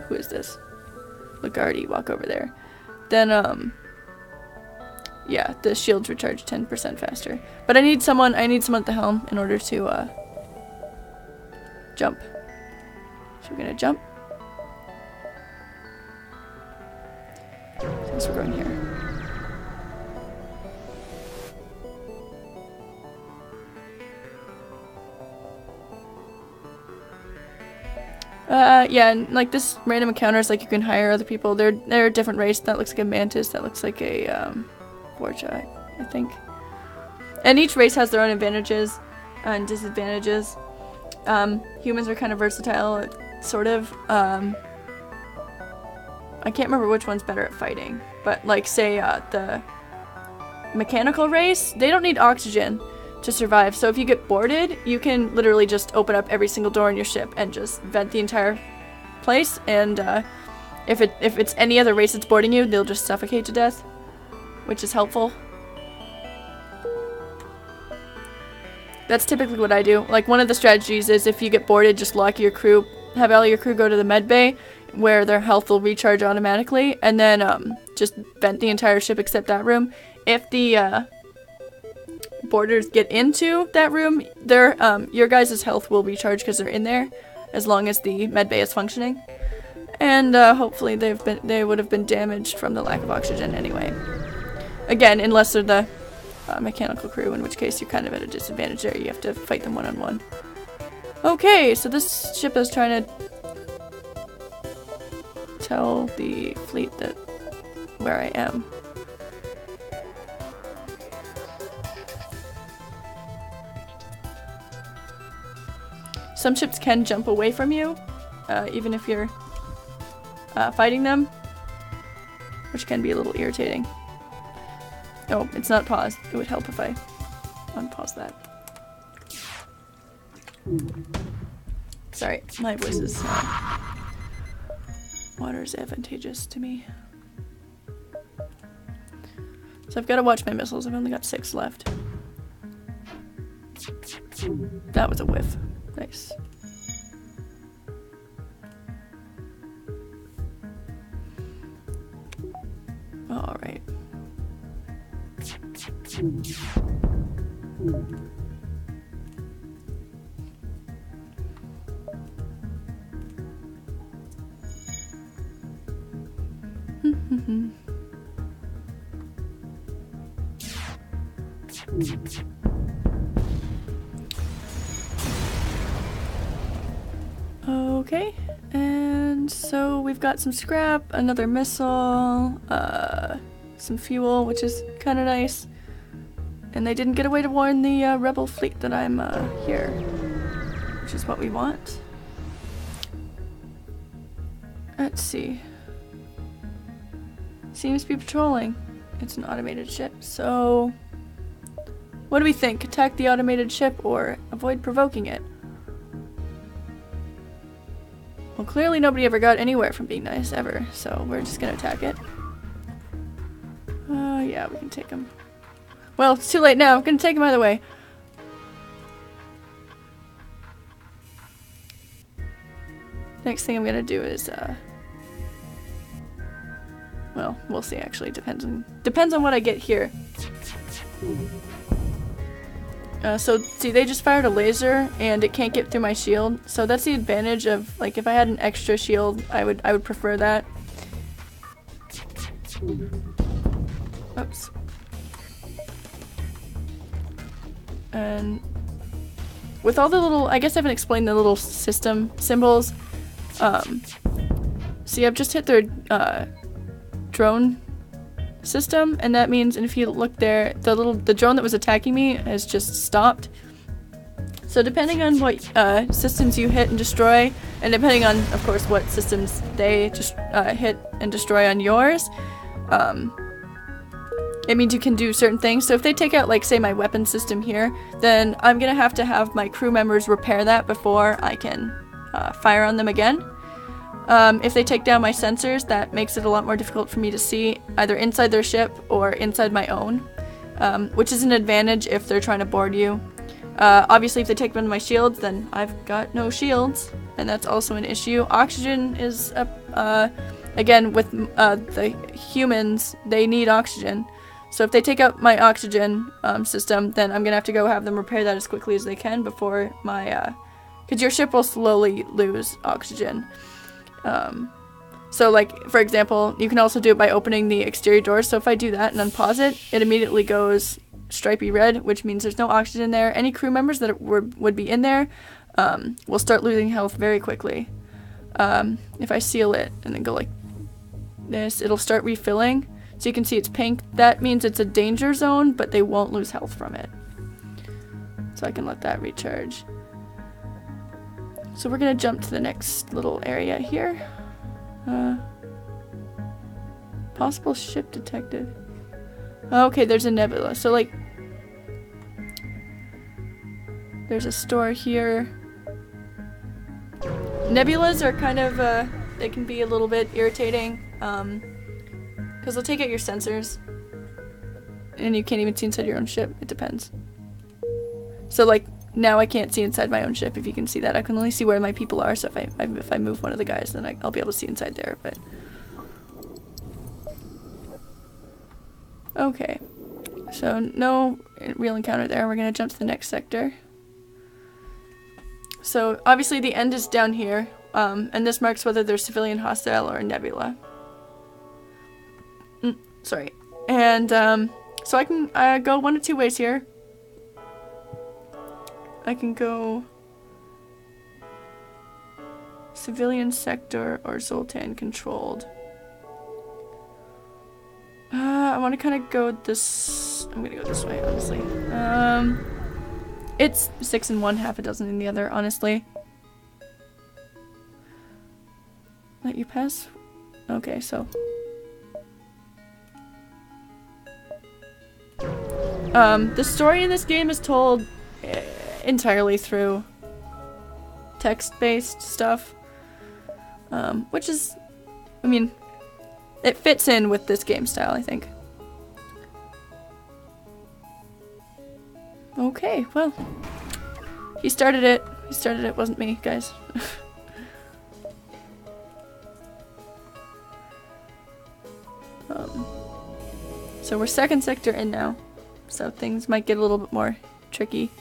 who is this? Lagarde, walk over there. Then, yeah, the shields recharge 10% faster. But I need someone at the helm in order to, jump. So we're gonna jump. So we're going here. Yeah, and like this random encounters, like you can hire other people. They're a different race. That looks like a mantis. That looks like a Vorcha, I think. And each race has their own advantages and disadvantages. Humans are kind of versatile, sort of. I can't remember which one's better at fighting, but like say the mechanical race, they don't need oxygen to survive. So if you get boarded, you can literally just open up every single door in your ship and just vent the entire place, and if it's any other race that's boarding you, they'll just suffocate to death, which is helpful. That's typically what I do. Like, one of the strategies is if you get boarded, just lock your crew, have all your crew go to the med bay, where their health will recharge automatically, and then just vent the entire ship except that room. If the boarders get into that room, their your guys' health will recharge because they're in there, as long as the med bay is functioning. And hopefully they would have been damaged from the lack of oxygen anyway. Again, unless they're the mechanical crew, in which case you're kind of at a disadvantage there. You have to fight them one-on-one. Okay, so this ship is trying to tell the fleet that where I am. Some ships can jump away from you, even if you're fighting them, which can be a little irritating. Oh, it's not paused. It would help if I unpause that. Sorry, my voice is... water is advantageous to me. So I've got to watch my missiles. I've only got 6 left. That was a whiff. Nice. All right. Okay, and so we've got some scrap, another missile, some fuel, which is kind of nice. And they didn't get away to warn the rebel fleet that I'm here, which is what we want. Let's see. Seems to be patrolling. It's an automated ship, so what do we think? Attack the automated ship or avoid provoking it? Well, clearly nobody ever got anywhere from being nice, ever, so we're just gonna attack it. Yeah, we can take him. Well, it's too late now. I'm gonna take him either way. Next thing I'm gonna do is, well, we'll see, actually. Depends on what I get here. So, see, they just fired a laser, and it can't get through my shield. So that's the advantage of, like, if I had an extra shield, I would prefer that. Oops. And with all the little, I guess I haven't explained the little system symbols. See, I've just hit their drone system, and that means, and if you look there, the drone that was attacking me has just stopped. So depending on what systems you hit and destroy, and depending on, of course, what systems they just hit and destroy on yours, it means you can do certain things. So if they take out, like, say, my weapon system here, then I'm gonna have to have my crew members repair that before I can fire on them again. If they take down my sensors, that makes it a lot more difficult for me to see either inside their ship or inside my own, which is an advantage if they're trying to board you. Obviously, if they take down my shields, then I've got no shields, and that's also an issue. Oxygen is, again, with the humans, they need oxygen. So if they take out my oxygen system, then I'm gonna have to go have them repair that as quickly as they can before my, because your ship will slowly lose oxygen. So, like, for example, you can also do it by opening the exterior doors. So if I do that and unpause it, it immediately goes stripey red, which means there's no oxygen there. Any crew members that would be in there will start losing health very quickly. If I seal it and then go like this, it'll start refilling. So you can see it's pink. That means it's a danger zone, but they won't lose health from it. So I can let that recharge. So we're gonna jump to the next little area here. Possible ship detected. Okay, there's a nebula. So, like, There's a store here. Nebulas are kind of, they can be a little bit irritating, because they'll take out your sensors. And you can't even see inside your own ship. It depends. So, like, now I can't see inside my own ship, if you can see that. I can only see where my people are, so if I move one of the guys, then I'll be able to see inside there, but... Okay. So, no real encounter there. We're gonna jump to the next sector. So, obviously the end is down here, and this marks whether there's civilian, hostile, or a nebula. Sorry. And, so I can go one of two ways here. I can go civilian sector or Zoltan controlled. I want to kind of go this... I'm gonna go this way, honestly. It's 6 in one, half a dozen in the other, honestly. Let you pass? Okay, so... the story in this game is told entirely through text-based stuff. Which is... I mean... It fits in with this game style, I think. Okay, well. He started it. He started it, wasn't me, guys. So we're second sector in now. So things might get a little bit more tricky.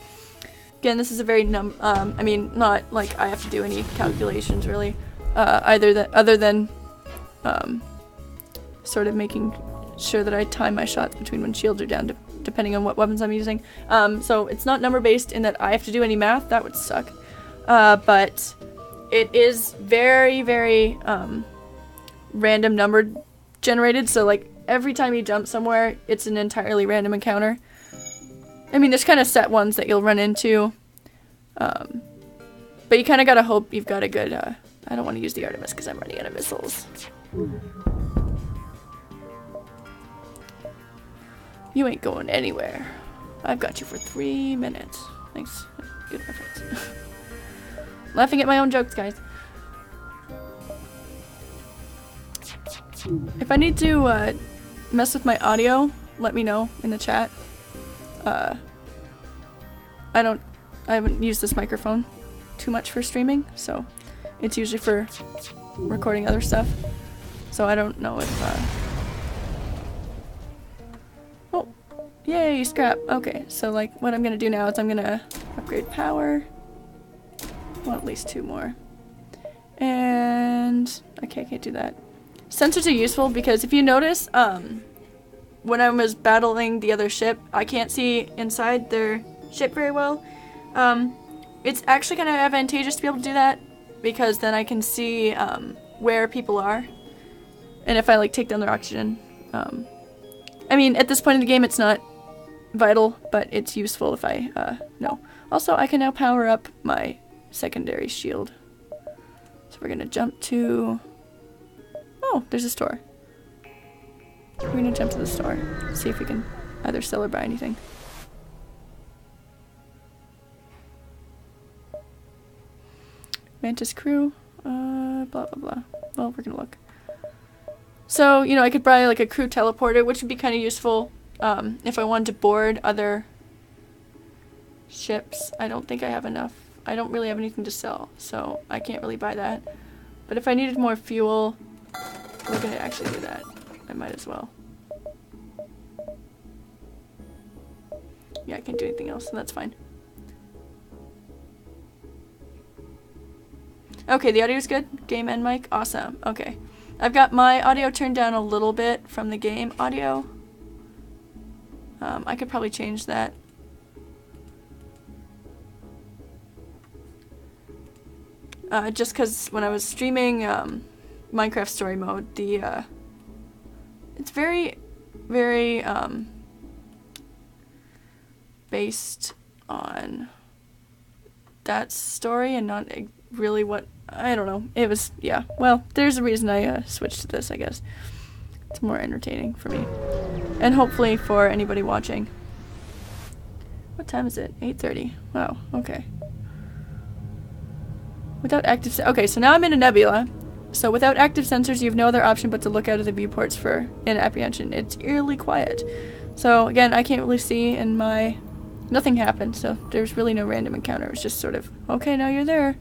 Again, this is a very I mean, not like I have to do any calculations, really. Other than sort of making sure that I time my shots between when shields are down, depending on what weapons I'm using. So it's not number based in that I have to do any math. That would suck. But it is very, very random number generated. So like every time you jump somewhere, it's an entirely random encounter. I mean, there's kind of set ones that you'll run into. But you kind of gotta hope you've got a good... I don't want to use the Artemis because I'm running out of missiles. You ain't going anywhere. I've got you for 3 minutes. Thanks. Good reference. Laughing at my own jokes, guys. If I need to mess with my audio, let me know in the chat. I haven't used this microphone too much for streaming, so it's usually for recording other stuff. So I don't know if oh, yay, scrap. Okay, so like what I'm gonna do now is I'm gonna upgrade power. I want at least 2 more. And okay, I can't do that. Sensors are useful because if you notice, when I was battling the other ship, I can't see inside their ship very well. It's actually kind of advantageous to be able to do that because then I can see where people are, and if I like take down their oxygen. I mean, at this point in the game, it's not vital, but it's useful if I know. Also, I can now power up my secondary shield. So we're gonna jump to... Oh, there's a store. We're gonna jump to the store, see if we can either sell or buy anything. Mantis crew, blah blah blah. Well, we're gonna look. So, you know, I could buy like a crew teleporter, which would be kind of useful if I wanted to board other ships. I don't think I have enough. I don't really have anything to sell, so I can't really buy that. But if I needed more fuel, we're gonna actually do that. I might as well. Yeah, I can't do anything else, so that's fine. Okay, the audio's good. Game and mic, awesome. Okay, I've got my audio turned down a little bit from the game audio. I could probably change that. Just because when I was streaming Minecraft Story Mode, it's very, very based on that story and not really what, I don't know. It was, yeah, well, there's a reason I switched to this, I guess. It's more entertaining for me. And hopefully for anybody watching. What time is it? 8:30. Wow, okay. Without active... Okay, so now I'm in a nebula. So without active sensors, you have no other option but to look out of the viewports for in apprehension. It's eerily quiet. So again, I can't really see, and my... Nothing happened, so there's really no random encounter. It was just sort of, okay, now you're there.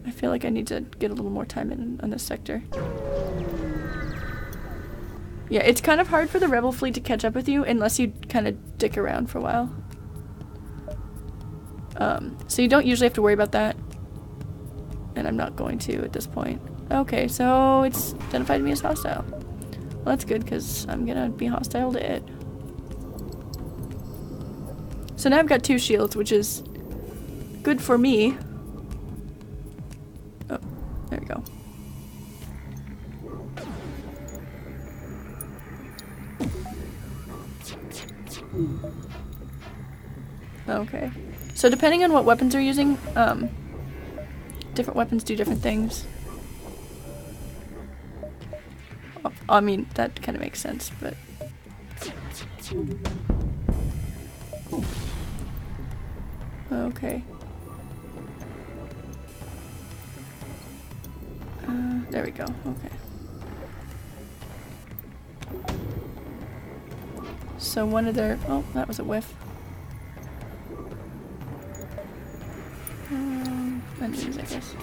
I feel like I need to get a little more time in on this sector. Yeah, it's kind of hard for the rebel fleet to catch up with you unless you kind of dick around for a while. So you don't usually have to worry about that. And I'm not going to at this point. Okay, so it's identified me as hostile. Well, that's good, because I'm gonna be hostile to it. So now I've got 2 shields, which is good for me. Oh, there we go. Okay. So depending on what weapons you're using, different weapons do different things. Oh, I mean, that kind of makes sense, but... Okay. There we go. Okay. So one of their... Oh, that was a whiff. Enemies, I guess.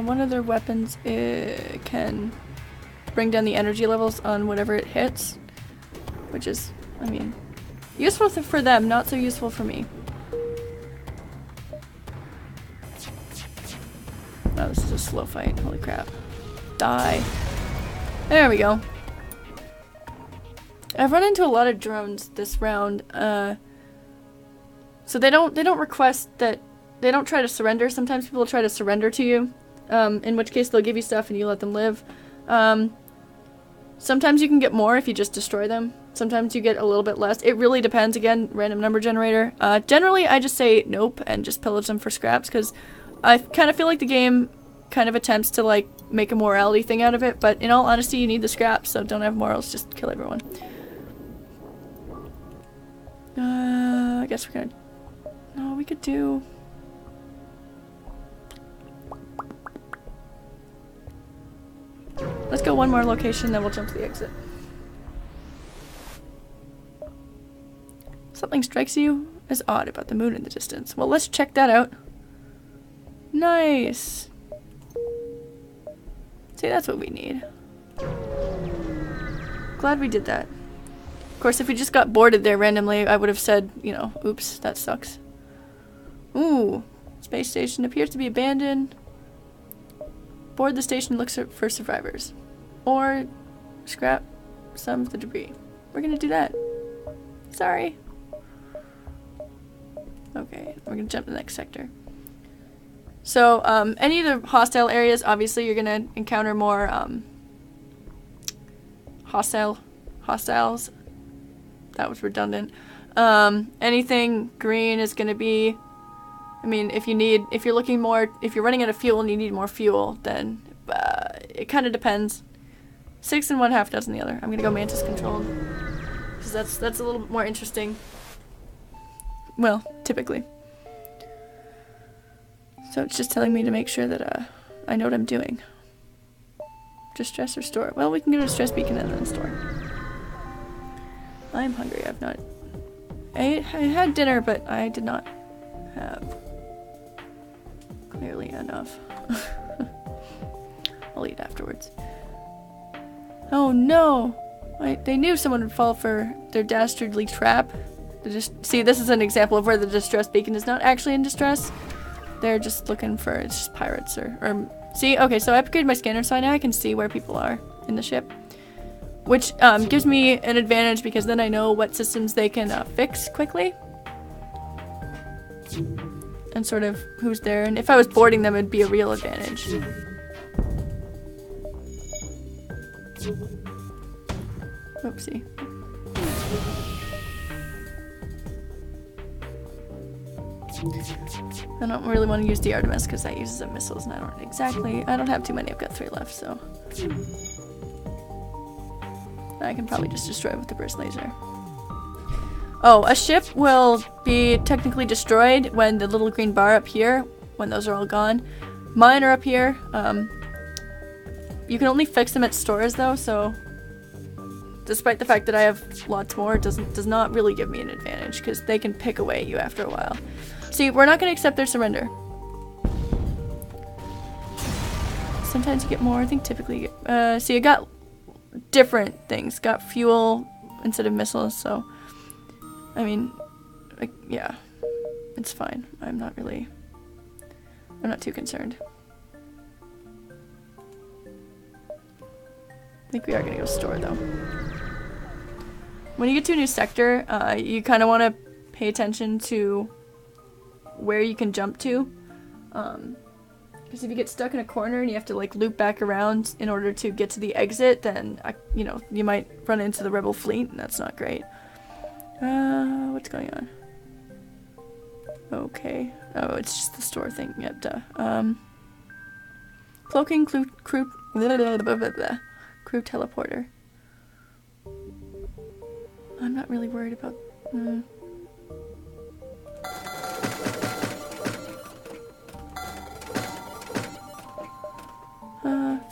One of their weapons can bring down the energy levels on whatever it hits, which is, I mean, useful for them, not so useful for me. Oh, this is a slow fight. Holy crap. Die. There we go. I've run into a lot of drones this round, so they don't request that, they don't try to surrender. Sometimes people try to surrender to you, in which case they'll give you stuff and you let them live. Sometimes you can get more if you just destroy them. Sometimes you get a little bit less. It really depends, again, random number generator. Generally I just say nope and just pillage them for scraps, because I kind of feel like the game kind of attempts to like make a morality thing out of it, but in all honesty you need the scraps, so don't have morals, just kill everyone. I guess we're gonna... No, we could do... Let's go one more location, then we'll jump to the exit. Something strikes you as odd about the moon in the distance. Well, let's check that out. Nice! See, that's what we need. Glad we did that. Of course, if we just got boarded there randomly, I would have said, you know, oops, that sucks. Ooh, space station appears to be abandoned. Board the station, look for survivors. Or scrap some of the debris. We're gonna do that. Sorry. Okay, we're gonna jump to the next sector. So, any of the hostile areas, obviously you're gonna encounter more, hostiles. That was redundant. Anything green is gonna be, I mean, if you're looking more, if you're running out of fuel and you need more fuel, then it kind of depends. 6 and 1/2 dozen the other. I'm gonna go Mantis controlled, because that's a little bit more interesting. Well, typically. So it's just telling me to make sure that I know what I'm doing. Distress or store? Well, we can go to distress beacon and then store. I'm hungry. I've not... I had dinner, but I did not have clearly enough. I'll eat afterwards. Oh no! They knew someone would fall for their dastardly trap. See, this is an example of where the distress beacon is not actually in distress. They're just looking for, it's just pirates or see, okay, so I upgraded my scanner so now I can see where people are in the ship. Which gives me an advantage because then I know what systems they can fix quickly. And sort of who's there. And if I was boarding them, it'd be a real advantage. Oopsie. I don't really want to use the Artemis because that uses up missiles and I don't have too many. I've got 3 left, so. I can probably just destroy it with the burst laser. Oh, a ship will be technically destroyed when the little green bar up here, when those are all gone. Mine are up here. You can only fix them at stores though, so despite the fact that I have lots more, it does not really give me an advantage because they can pick away at you after a while. See, we're not going to accept their surrender. Sometimes you get more. I think typically you get, see, I got different things. Got fuel instead of missiles, so I mean, like, yeah, it's fine. I'm not too concerned. I think we are gonna go store though. When you get to a new sector, you kind of want to pay attention to where you can jump to. Because if you get stuck in a corner and you have to like loop back around in order to get to the exit, then you know, you might run into the rebel fleet, and that's not great. What's going on? Okay. Oh, it's just the store thing. Yep, duh. Cloaking crew teleporter. I'm not really worried about.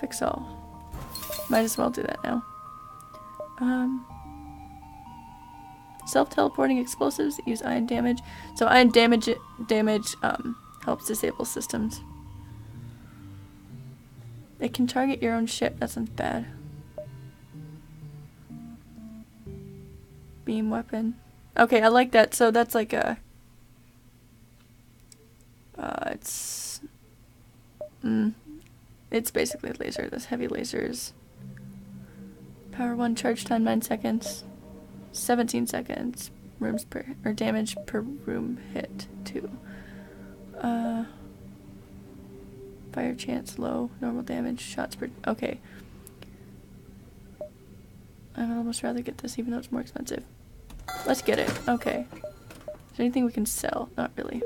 Fix all. Might as well do that now. Self-teleporting explosives that use ion damage. So ion damage helps disable systems. It can target your own ship. That sounds bad. Beam weapon. Okay, I like that. So that's like a. It's basically a laser. This heavy lasers. Power 1, charge time 9 seconds. 17 seconds. Rooms per or damage per room hit 2. Fire chance low. Normal damage. Shots per. Okay. I'd almost rather get this, even though it's more expensive. Let's get it. Okay. Is there anything we can sell? Not really.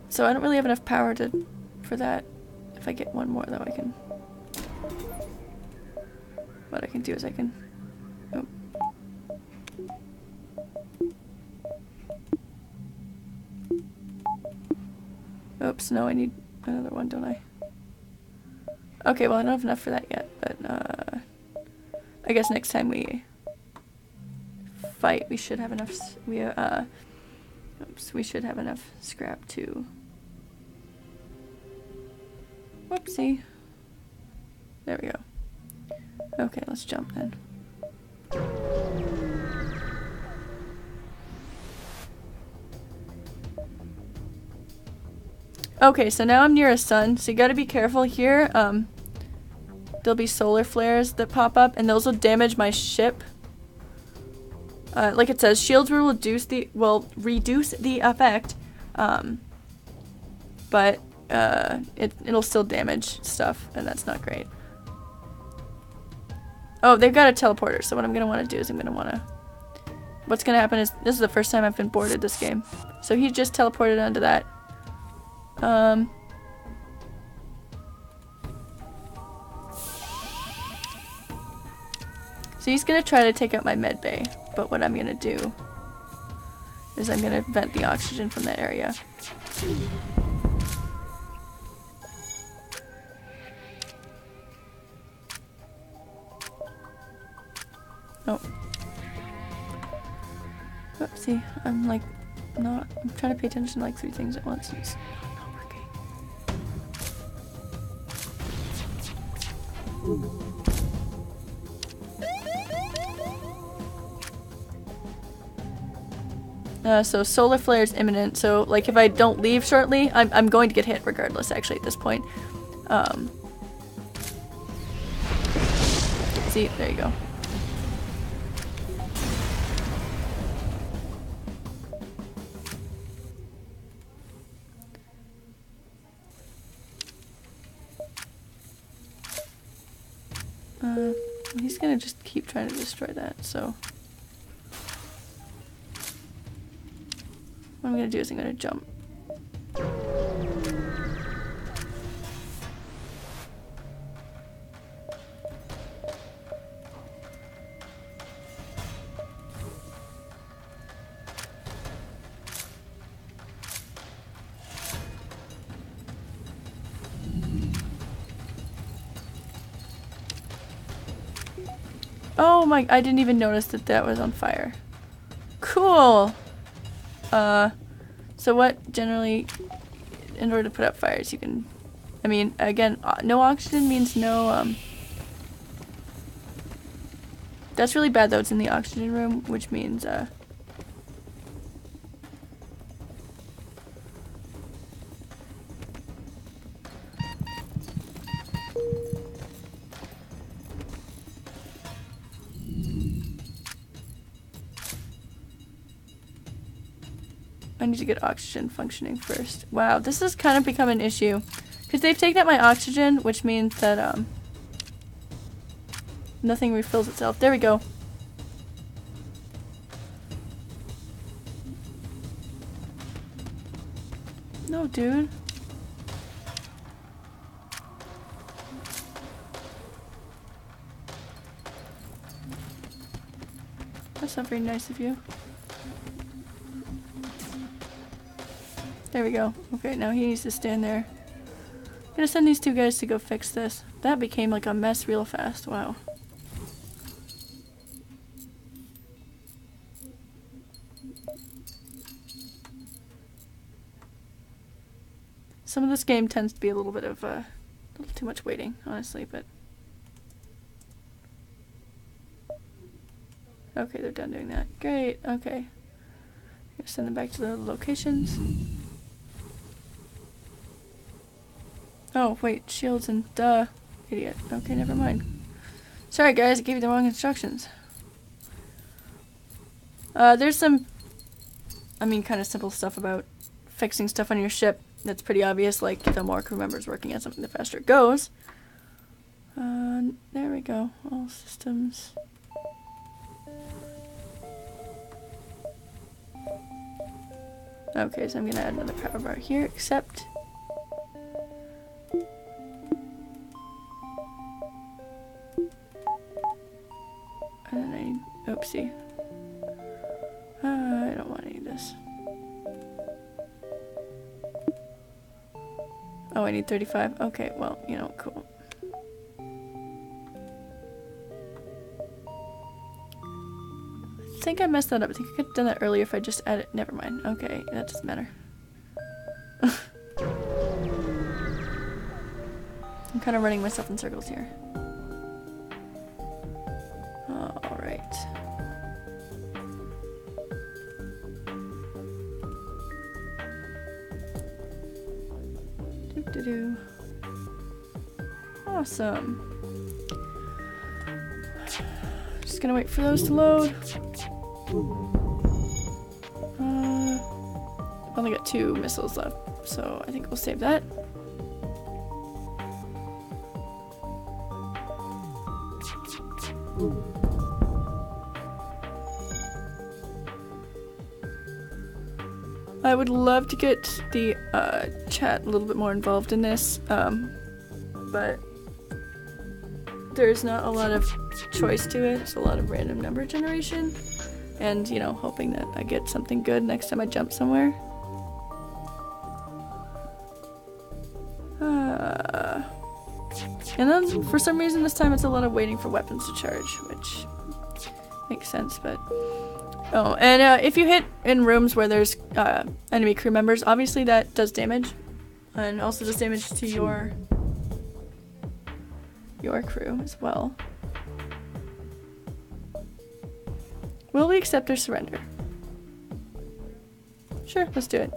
So I don't really have enough power for that. If I get one more, though, I can. What I can do is I can. Oh. Oops, no, I need another one, don't I? Okay, well, I don't have enough for that yet, but I guess next time we fight, we should have enough. We should have enough scrap to. Whoopsie. There we go. Okay, let's jump then. Okay, so now I'm near a sun, so you gotta be careful here. There'll be solar flares that pop up, and those will damage my ship. Like it says, shields will reduce the effect, but it'll still damage stuff, and that's not great. Oh, they've got a teleporter, so what I'm gonna want to do is what's gonna happen is, this is the first time I've been boarded this game. So he just teleported onto that. So he's gonna try to take out my med bay, but what I'm gonna do is I'm gonna vent the oxygen from that area. Oh. Oopsie. I'm trying to pay attention to like 3 things at once. It's not working. So solar flare is imminent, so like if I don't leave shortly, I'm going to get hit regardless actually at this point. See, there you go. He's gonna just keep trying to destroy that, so what I'm gonna do is I'm gonna jump. Oh my, I didn't even notice that that was on fire. Cool! So what generally, in order to put out fires, you can, I mean, again, no oxygen means no, that's really bad though, it's in the oxygen room, which means, I need to get oxygen functioning first. Wow, this has kind of become an issue. Because they've taken out my oxygen, which means that, nothing refills itself. There we go. No, dude. That's not very nice of you. There we go. Okay, now he needs to stand there. I'm gonna send these two guys to go fix this. That became like a mess real fast. Wow. Some of this game tends to be a little bit of a little too much waiting, honestly, but okay, they're done doing that. Great. Okay. I'm gonna send them back to the locations. Oh, wait, shields and duh. Idiot. Okay, never mind. Sorry guys, I gave you the wrong instructions. There's some, I mean, kind of simple stuff about fixing stuff on your ship that's pretty obvious, like the more crew members working on something, the faster it goes. There we go. All systems. Okay, so I'm gonna add another power bar here, except and then I need, oopsie. I don't want any of this. Oh, I need 35. Okay, well, you know, cool. I think I messed that up. I think I could have done that earlier if I just added. Never mind. Okay, that doesn't matter. I'm kind of running myself in circles here. Alright. Doo-doo-doo. Awesome. Just gonna wait for those to load. Only got 2 missiles left, so I think we'll save that. I would love to get the chat a little bit more involved in this, but there's not a lot of choice to it. It's a lot of random number generation, and you know, hoping that I get something good next time I jump somewhere. And then for some reason this time it's a lot of waiting for weapons to charge, which makes sense, but oh, and if you hit in rooms where there's enemy crew members, obviously that does damage, and also does damage to your crew as well. Will we accept their surrender? Sure, let's do it.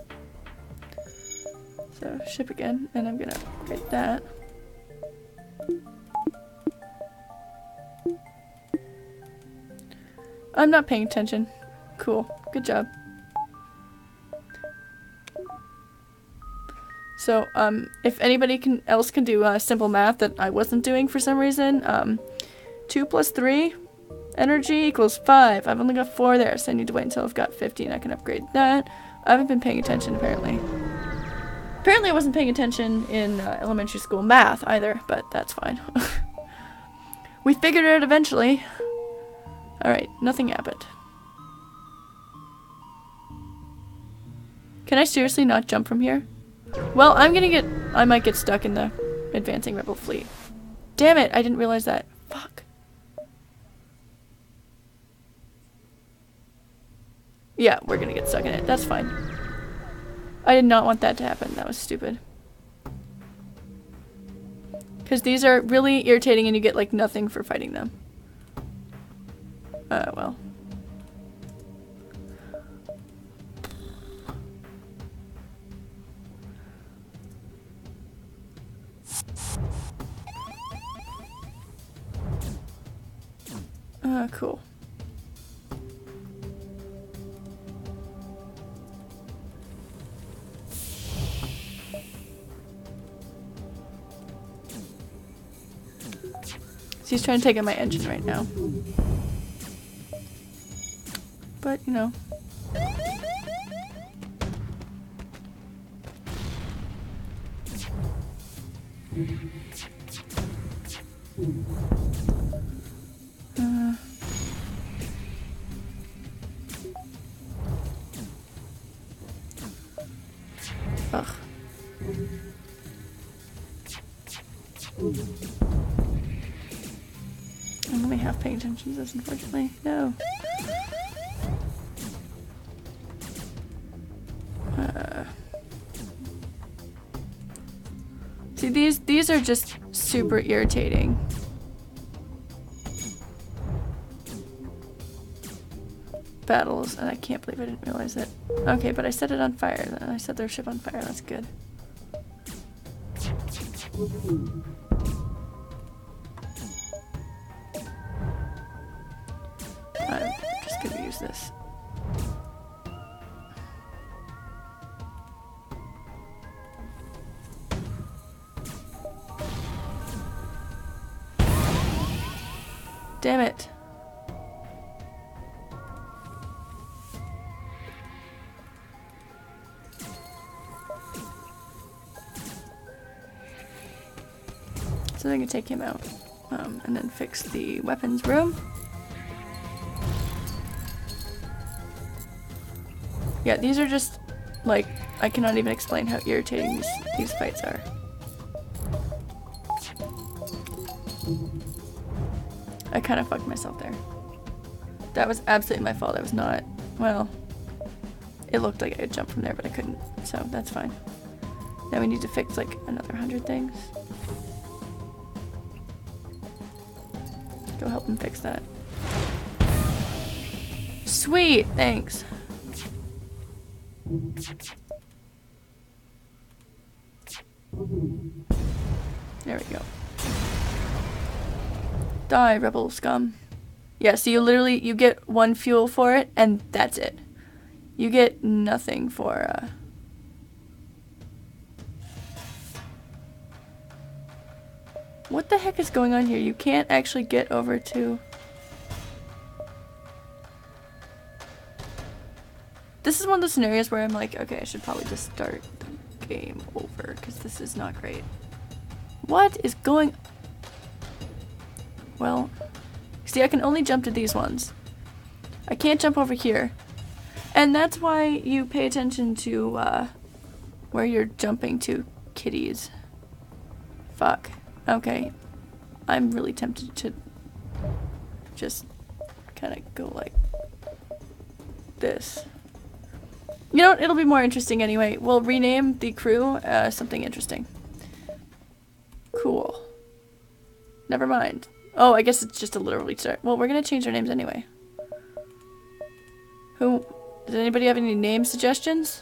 So ship again, and I'm gonna upgrade that. I'm not paying attention. Cool. Good job. So, if anybody else can do simple math that I wasn't doing for some reason, 2 plus 3 energy equals 5. I've only got 4 there, so I need to wait until I've got 50 and I can upgrade that. I haven't been paying attention, apparently. Apparently I wasn't paying attention in elementary school math either, but that's fine. We figured it out eventually. Alright, nothing happened. Can I seriously not jump from here? Well, I might get stuck in the advancing rebel fleet. Damn it, I didn't realize that. Fuck. Yeah, we're gonna get stuck in it. That's fine. I did not want that to happen. That was stupid. Because these are really irritating and you get like nothing for fighting them. Well. Cool. So he's trying to take out my engine right now. But, you know. Ugh. I'm only half paying attention to this, unfortunately. No. See, these are just super irritating. Battles, and I can't believe I didn't realize it. Okay, but I set it on fire. I set their ship on fire. That's good. I'm just gonna use this. Damn it. So I can take him out, and then fix the weapons room. Yeah, these are just, like, I cannot even explain how irritating these fights are. I kind of fucked myself there. That was absolutely my fault. I was not, well, it looked like I could jump from there, but I couldn't, so that's fine. Now we need to fix, like, another 100 things. Go help him fix that. Sweet, thanks. There we go. Die, rebel scum. Yeah, so you get 1 fuel for it, and that's it. You get nothing for, What the heck is going on here? You can't actually get over to... This is one of those scenarios where I'm like, okay, I should probably just start the game over, because this is not great. What is going... Well, see, I can only jump to these ones. I can't jump over here. And that's why you pay attention to, where you're jumping to, kitties. Fuck. Okay. I'm really tempted to just kind of go like this. You know what? It'll be more interesting anyway. We'll rename the crew something interesting. Cool. Never mind. Oh, I guess it's just a literal restart. Well, we're gonna change our names anyway. Who? Does anybody have any name suggestions?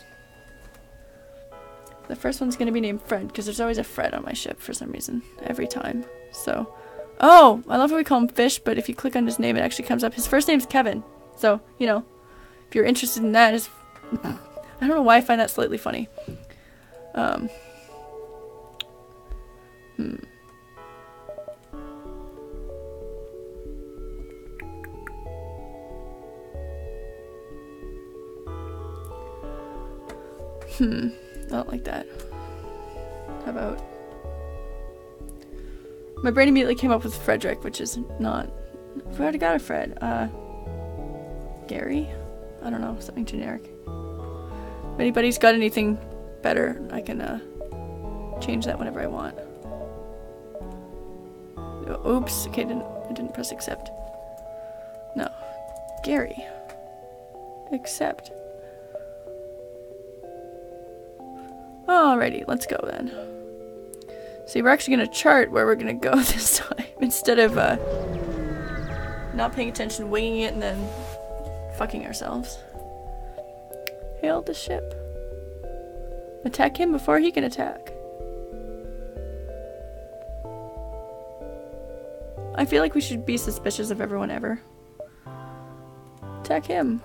The first one's gonna be named Fred, because there's always a Fred on my ship for some reason. Every time. So. Oh! I love how we call him Fish, but if you click on his name, it actually comes up. His first name's Kevin. So, you know, if you're interested in that, is I don't know why I find that slightly funny. I don't like that. How about... My brain immediately came up with Frederick, which is not... We already got a Fred. Gary? I don't know, something generic. If anybody's got anything better, I can, change that whenever I want. Oops, okay, I didn't press accept. No. Gary. accept. Alrighty, let's go then. See, we're actually gonna chart where we're gonna go this time instead of not paying attention, winging it, and then fucking ourselves. Hail the ship. Attack him before he can attack. I feel like we should be suspicious of everyone ever. Attack him.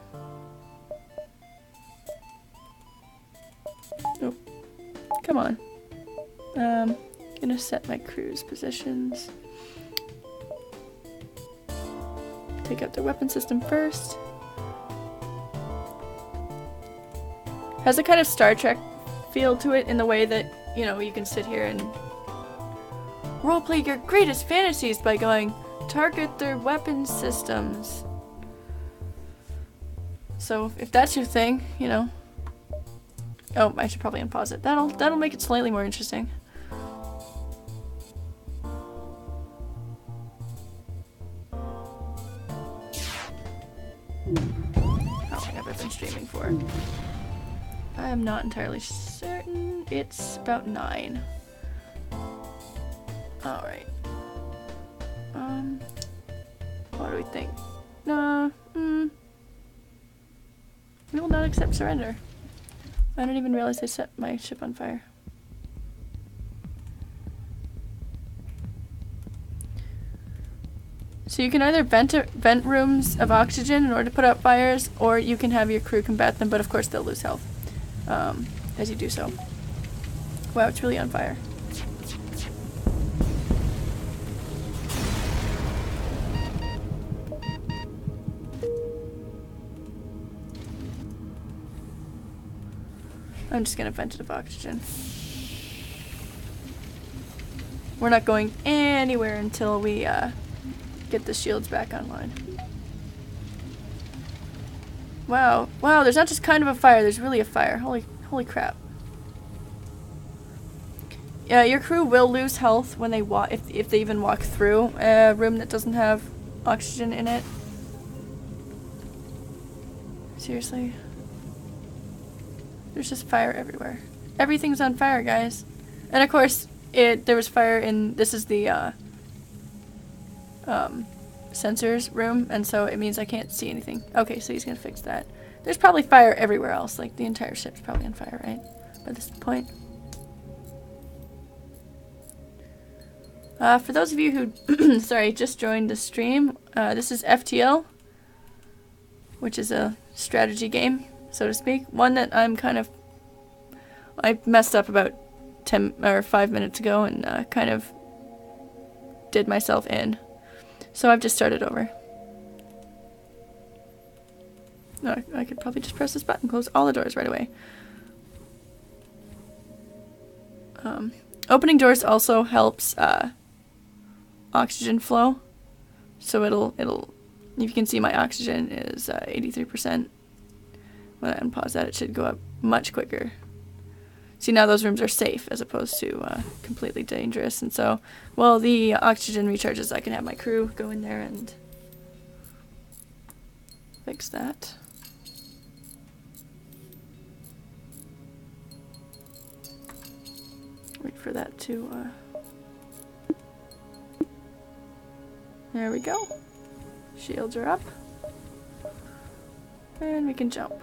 Nope. Come on. Gonna set my crew's positions. Take out their weapon system first. Has a kind of Star Trek feel to it in the way that, you know, you can sit here and roleplay your greatest fantasies by going, target their weapon systems. So if that's your thing, you know. Oh, I should probably unpause it. That'll make it slightly more interesting. How long have I been streaming for? I am not entirely certain. It's about 9. Alright. What do we think? We will not accept surrender. I didn't even realize I set my ship on fire. So you can either vent rooms of oxygen in order to put out fires, or you can have your crew combat them, but of course they'll lose health as you do so. Wow, it's really on fire. I'm just gonna vent it of oxygen. We're not going anywhere until we get the shields back online. Wow, wow, there's not just kind of a fire, there's really a fire. Holy crap. Yeah, your crew will lose health when they walk, if they even walk through a room that doesn't have oxygen in it. Seriously? There's just fire everywhere. Everything's on fire, guys. And of course, there was fire in, this is the sensors room, and so it means I can't see anything. Okay, so he's gonna fix that. There's probably fire everywhere else, like the entire ship's probably on fire, right? By this point. For those of you who, sorry, just joined the stream, this is FTL, which is a strategy game, so to speak. One that I'm kind of, I messed up about 10 or 5 minutes ago and kind of did myself in. So I've just started over. No, I could probably just press this button, close all the doors right away. Opening doors also helps oxygen flow. So it'll, you can see my oxygen is 83%. When I unpause that, it should go up much quicker. See, now those rooms are safe as opposed to completely dangerous. And so, while the oxygen recharges, I can have my crew go in there and fix that. Wait for that to, there we go. Shields are up. And we can jump.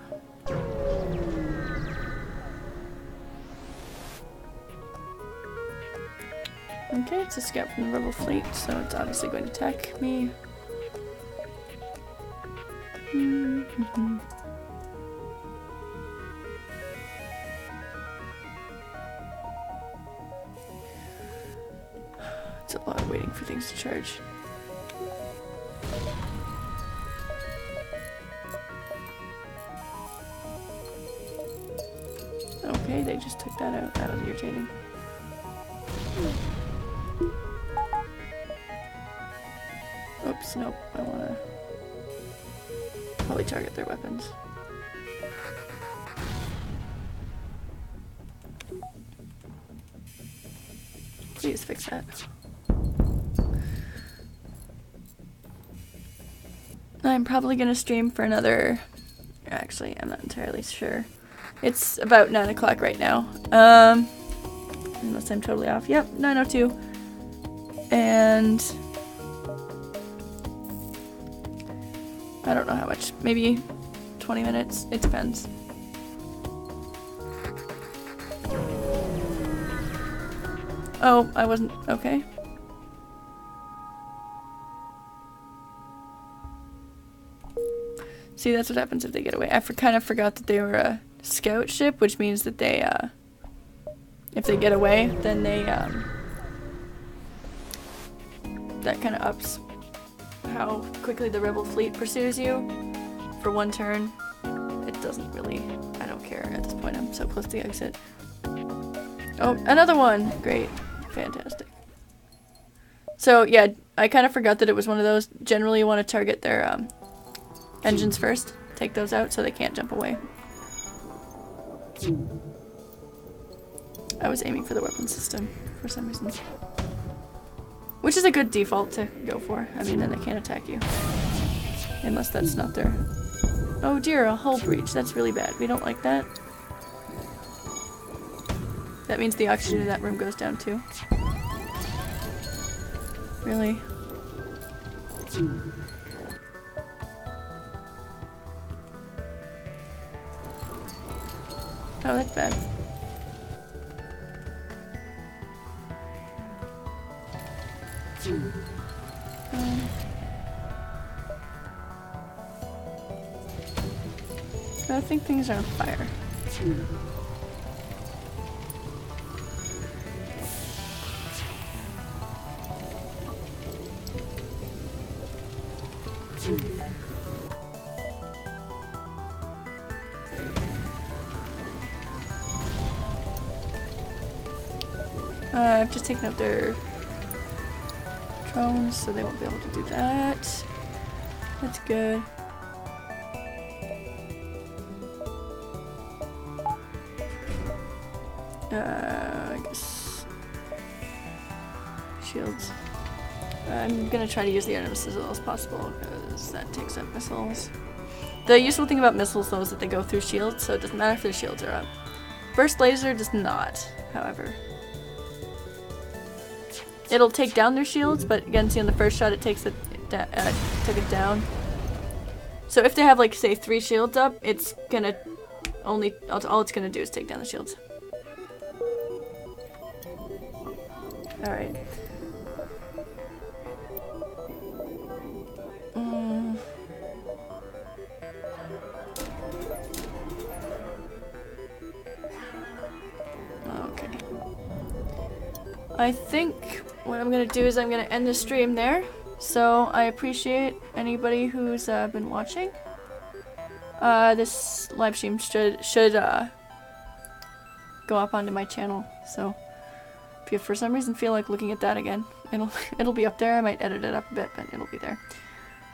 Okay, it's a scout from the rebel fleet, so it's obviously going to attack me. It's a lot of waiting for things to charge. Okay, they just took that out. That was irritating. Oops, nope. I wanna probably target their weapons. Please fix that. I'm probably gonna stream for another Actually, I'm not entirely sure. It's about 9 o'clock right now. Unless I'm totally off. Yep, 9:02. And I don't know how much. Maybe 20 minutes. It depends. Oh, I wasn't. Okay. See, that's what happens if they get away. I kind of forgot that they were a scout ship, which means that they, if they get away, then they, that kind of ups how quickly the rebel fleet pursues you. For one turn, it doesn't really, I don't care at this point. I'm so close to the exit. Oh, another one! Great. Fantastic. So, yeah, I kind of forgot that it was one of those. Generally, you want to target their, engines first. Take those out so they can't jump away. I was aiming for the weapon system for some reason. Which is a good default to go for. I mean, then they can't attack you. Unless that's not their... Oh dear, a hull breach. That's really bad. We don't like that. That means the oxygen in that room goes down too. Really? Oh, that's bad. I think things are on fire. I've just taken out their drones, so they won't be able to do that. That's good. I guess shields. I'm gonna try to use the air missiles as little as possible because that takes up missiles. The useful thing about missiles though is that they go through shields, so it doesn't matter if their shields are up. Burst laser does not, however. It'll take down their shields, but again, see on the first shot it takes it took it down. So if they have like say 3 shields up, it's gonna only all it's gonna do is take down the shields. All right. Okay. I think what I'm gonna do is I'm gonna end the stream there. So I appreciate anybody who's been watching. This live stream should go up onto my channel. So if you for some reason feel like looking at that again, it'll be up there. I might edit it up a bit, but it'll be there.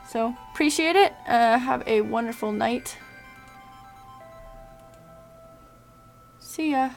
So appreciate it. Have a wonderful night. See ya.